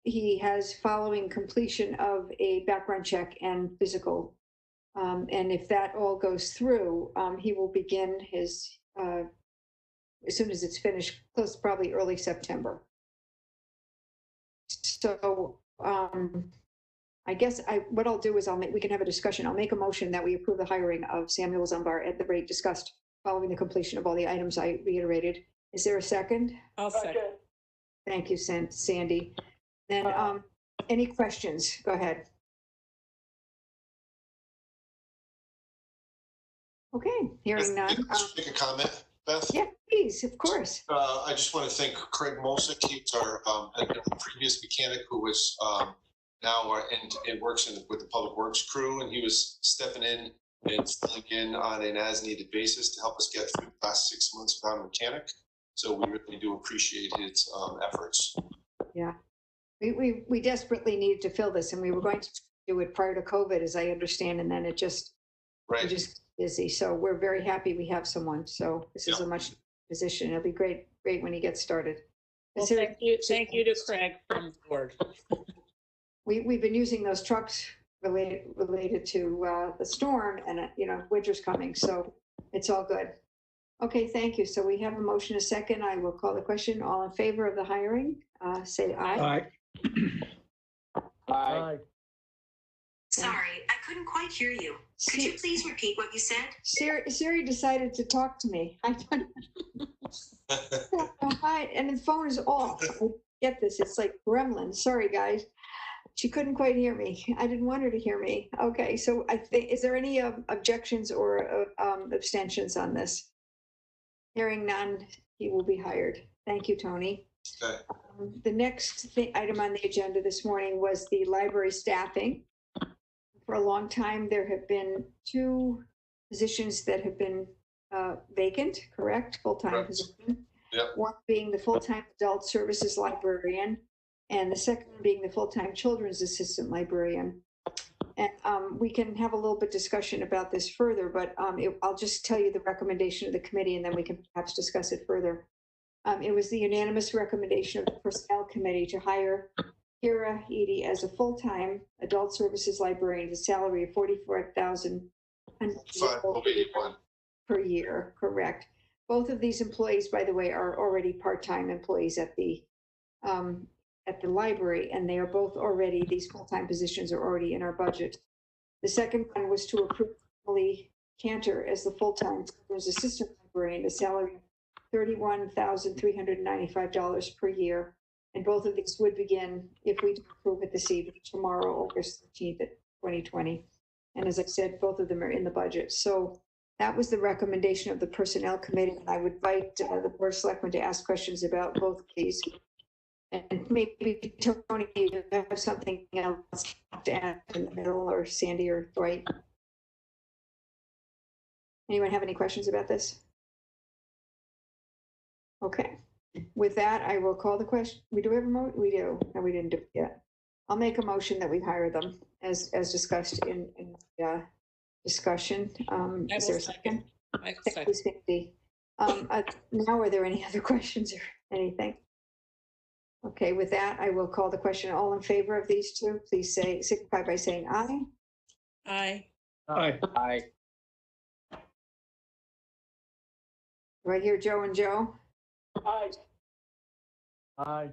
He has, following completion of a background check and physical, and if that all goes through, he will begin his, as soon as it's finished, probably early September. So I guess what I'll do is we can have a discussion. I'll make a motion that we approve the hiring of Samuel Zumbar at the rate discussed following the completion of all the items I reiterated. Is there a second? I'll second. Thank you, Sandy. Then, any questions? Go ahead. Okay, hearing none. Just make a comment, Beth? Yeah, please, of course. I just want to thank Craig Molsick. He was our a previous mechanic who was now and works with the Public Works crew, and he was stepping in and filling in on an as-needed basis to help us get through the last 6 months without a mechanic. So we really do appreciate his efforts. Yeah, we desperately needed to fill this, and we were going to do it prior to COVID, as I understand, and then it just busy. So we're very happy we have someone. So this is a much position. It'll be great when he gets started. Well, thank you to Craig from the board. We've been using those trucks related to the storm, and winter's coming, so it's all good. Okay, thank you. So we have a motion, a second. I will call the question. All in favor of the hiring, say aye. Aye. Aye. Sorry, I couldn't quite hear you. Could you please repeat what you said? Siri decided to talk to me. I don't Hi, and the phone is off. I get this. It's like gremlins. Sorry, guys. She couldn't quite hear me. I didn't want her to hear me. Okay, so I think, is there any objections or abstentions on this? Hearing none, he will be hired. Thank you, Tony. Okay. The next item on the agenda this morning was the library staffing. For a long time, there have been 2 positions that have been vacant, correct? Full-time position. Yep. One being the full-time adult services librarian, and the second being the full-time children's assistant librarian. And we can have a little bit discussion about this further, but I'll just tell you the recommendation of the committee, and then we can perhaps discuss it further. It was the unanimous recommendation of the Personnel Committee to hire Kira Eady as a full-time adult services librarian at a salary of $44,000 per year, correct. Both of these employees, by the way, are already part-time employees at the library, and they are both already, these full-time positions are already in our budget. The second one was to approve Emily Cantor as the full-time assistant librarian, a salary of $31,395 per year. And both of these would begin, if we approve it this evening, tomorrow, August 13th, 2020. And as I said, both of them are in the budget. So that was the recommendation of the Personnel Committee. And I would invite the Board of Selectmen to ask questions about both of these. And maybe Tony, you have something else to add in the middle, or Sandy or Dwight. Anyone have any questions about this? Okay. With that, I will call the question. We do have a motion? We do. No, we didn't do it yet. I'll make a motion that we hire them as discussed in the discussion. Is there a second? I Thank you, Sandy. Now, are there any other questions or anything? Okay, with that, I will call the question. All in favor of these 2, please signify by saying aye. Aye. Aye. Aye. Right here, Joe and Joe. Aye. Aye.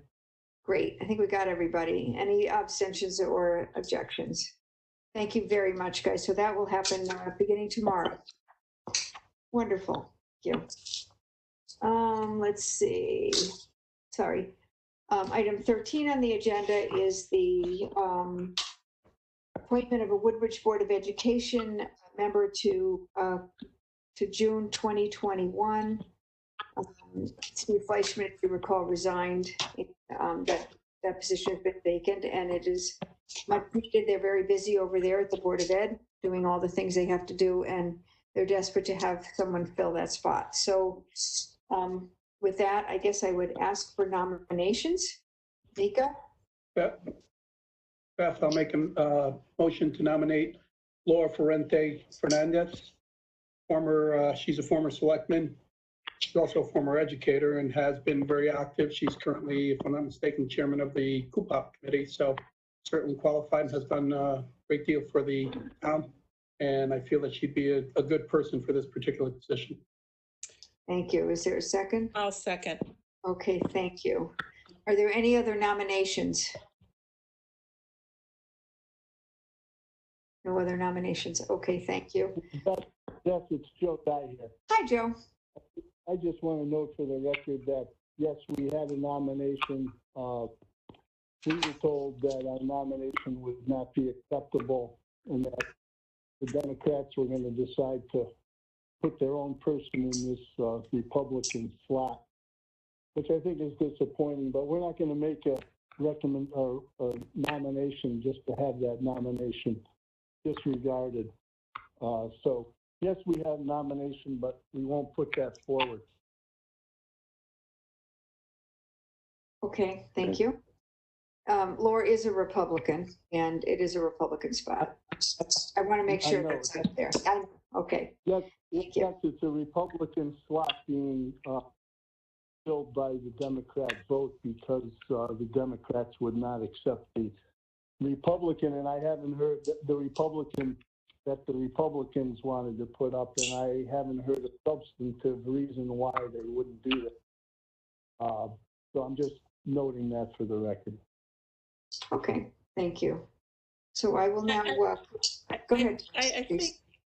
Great. I think we got everybody. Any abstentions or objections? Thank you very much, guys. So that will happen beginning tomorrow. Wonderful. Thank you. Let's see. Sorry. Item 13 on the agenda is the appointment of a Woodbridge Board of Education member to June 2021. Steve Fleischman, if you recall, resigned. That position has been vacant, and it is much needed. They're very busy over there at the Board of Ed, doing all the things they have to do, and they're desperate to have someone fill that spot. So with that, I guess I would ask for nominations. Mika? Beth, I'll make a motion to nominate Laura Ferrente Fernandez. She's a former selectman. She's also a former educator and has been very active. She's currently, if I'm not mistaken, chairman of the COOPOP committee. So certainly qualified and has done a great deal for the town. And I feel that she'd be a good person for this particular position. Thank you. Is there a second? I'll second. Okay, thank you. Are there any other nominations? No other nominations. Okay, thank you. Yes, it's Joe Dye here. Hi, Joe. I just want to note for the record that, yes, we had a nomination. We were told that our nomination would not be acceptable and that the Democrats were going to decide to put their own person in this Republican slot, which I think is disappointing, but we're not going to make a nomination just to have that nomination disregarded. So yes, we have nomination, but we won't put that forward. Okay, thank you. Laura is a Republican, and it is a Republican spot. I want to make sure that's out there. Okay. Yes, Thank you. yes, it's a Republican slot being filled by the Democrat vote because the Democrats would not accept the Republican, and I haven't heard the Republican that the Republicans wanted to put up, and I haven't heard a substantive reason why they wouldn't do that. So I'm just noting that for the record. Okay, thank you. So I will now, go ahead.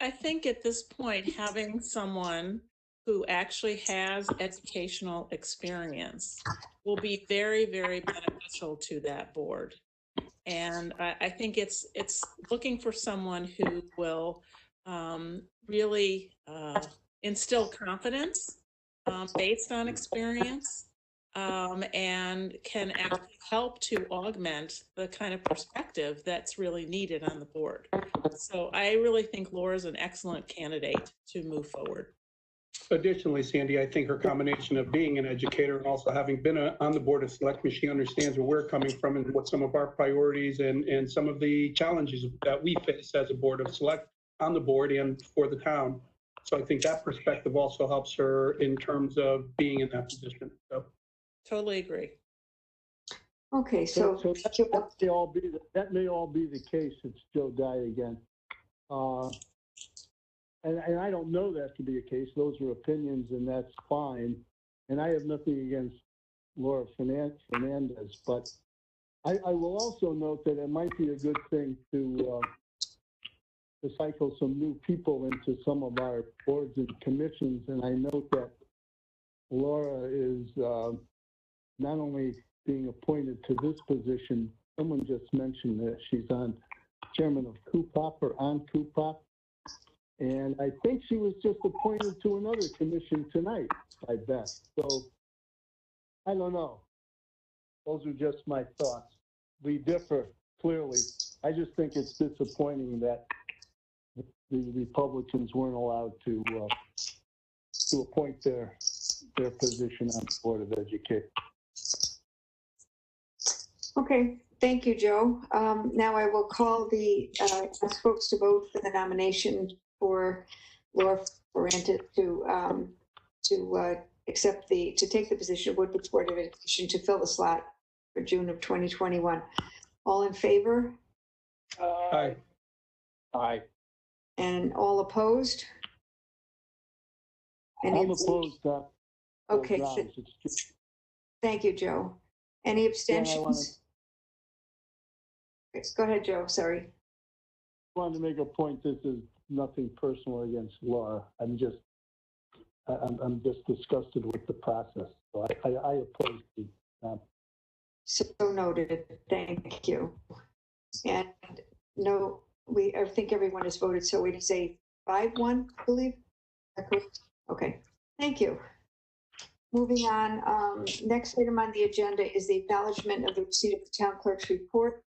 I think at this point, having someone who actually has educational experience will be very, very beneficial to that board. And I think it's looking for someone who will really instill confidence based on experience, and can actually help to augment the kind of perspective that's really needed on the board. So I really think Laura's an excellent candidate to move forward. Additionally, Sandy, I think her combination of being an educator and also having been on the Board of Selectmen, she understands where we're coming from and what some of our priorities and some of the challenges that we face as a Board of Select on the board and for the town. So I think that perspective also helps her in terms of being in that position. So. Totally agree. Okay, so that may all be the case. It's Joe Dye again. And I don't know that to be a case. Those are opinions, and that's fine. And I have nothing against Laura Fernandez, but I will also note that it might be a good thing to cycle some new people into some of our boards and commissions. And I note that Laura is not only being appointed to this position, someone just mentioned that she's on chairman of CUPOP or on CUPOP. And I think she was just appointed to another commission tonight by Beth. So I don't know. Those are just my thoughts. We differ clearly. I just think it's disappointing that the Republicans weren't allowed to appoint their position on the Board of Education. okay, thank you, Joe. Now I will call the ask folks to vote for the nomination for Laura Ferrente to take the position of Woodbridge Board of Education to fill the slot for June of 2021. All in favor? Aye. Aye. And all opposed? Any I'm opposed to Okay, grounds. thank you, Joe. Any abstentions? Go ahead, Joe, sorry. I wanted to make a point. This is nothing personal against Laura. I'm just disgusted with the process. So I oppose the. So noted. Thank you. And no, I think everyone has voted. So we say 5-1, I believe. Okay. Thank you. Moving on. Next item on the agenda is the acknowledgement of the receipt of the town clerk's report.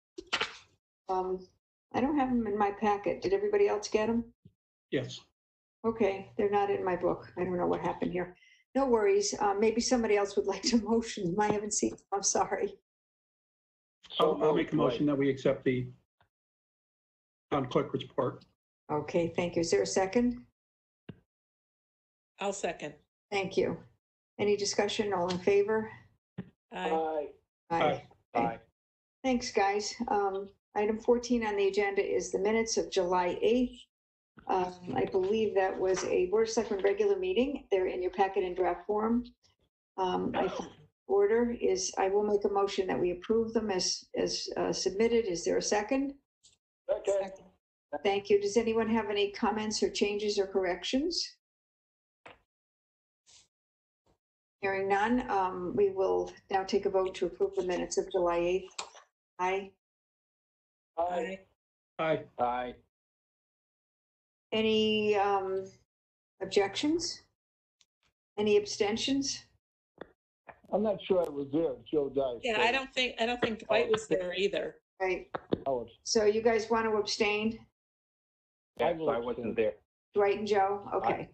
I don't have them in my packet. Did everybody else get them? Yes. Okay, they're not in my book. I don't know what happened here. No worries. Maybe somebody else would like to motion them. I haven't seen them. I'm sorry. I'll make a motion that we accept the town clerk report. Okay, thank you. Is there a second? I'll second. Thank you. Any discussion? All in favor? Aye. Aye. Aye. Thanks, guys. Item 14 on the agenda is the minutes of July 8th. I believe that was a Board of Selectmen regular meeting. They're in your packet in draft form. Order is, I will make a motion that we approve them as submitted. Is there a second? Okay. Thank you. Does anyone have any comments or changes or corrections? Hearing none, we will now take a vote to approve the minutes of July 8th. Aye. Aye. Aye. Aye. Any objections? Any abstentions? I'm not sure I was there. Joe died. Yeah, I don't think Dwight was there either. Right. Howard. So you guys want to abstain? Yes, I wasn't there. Dwight and Joe? Okay.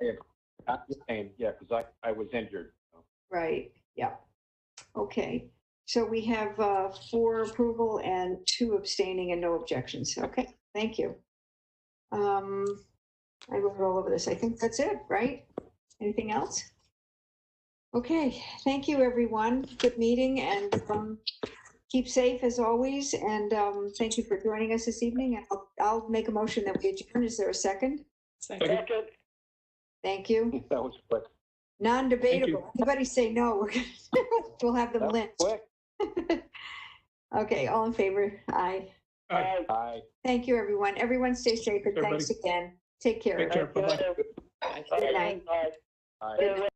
I'm saying, yeah, because I was injured. So. Right. Yeah. Okay. So we have 4 approval and 2 abstaining and no objections. Okay. Thank you. I wrote all over this. I think that's it, right? Anything else? Okay. Thank you, everyone. Good meeting, and keep safe as always. And thank you for joining us this evening. And I'll make a motion that we adjourn. Is there a second? Second. Thank you. That was quick. Non-debatable. Anybody say no? We're gonna, we'll have them That was lynched. quick. Okay, all in favor? Aye. Aye. Aye. Thank you, everyone. Everyone stay safe, and thanks again. Take care. Take care. Bye-bye. Good night. Aye. Good night.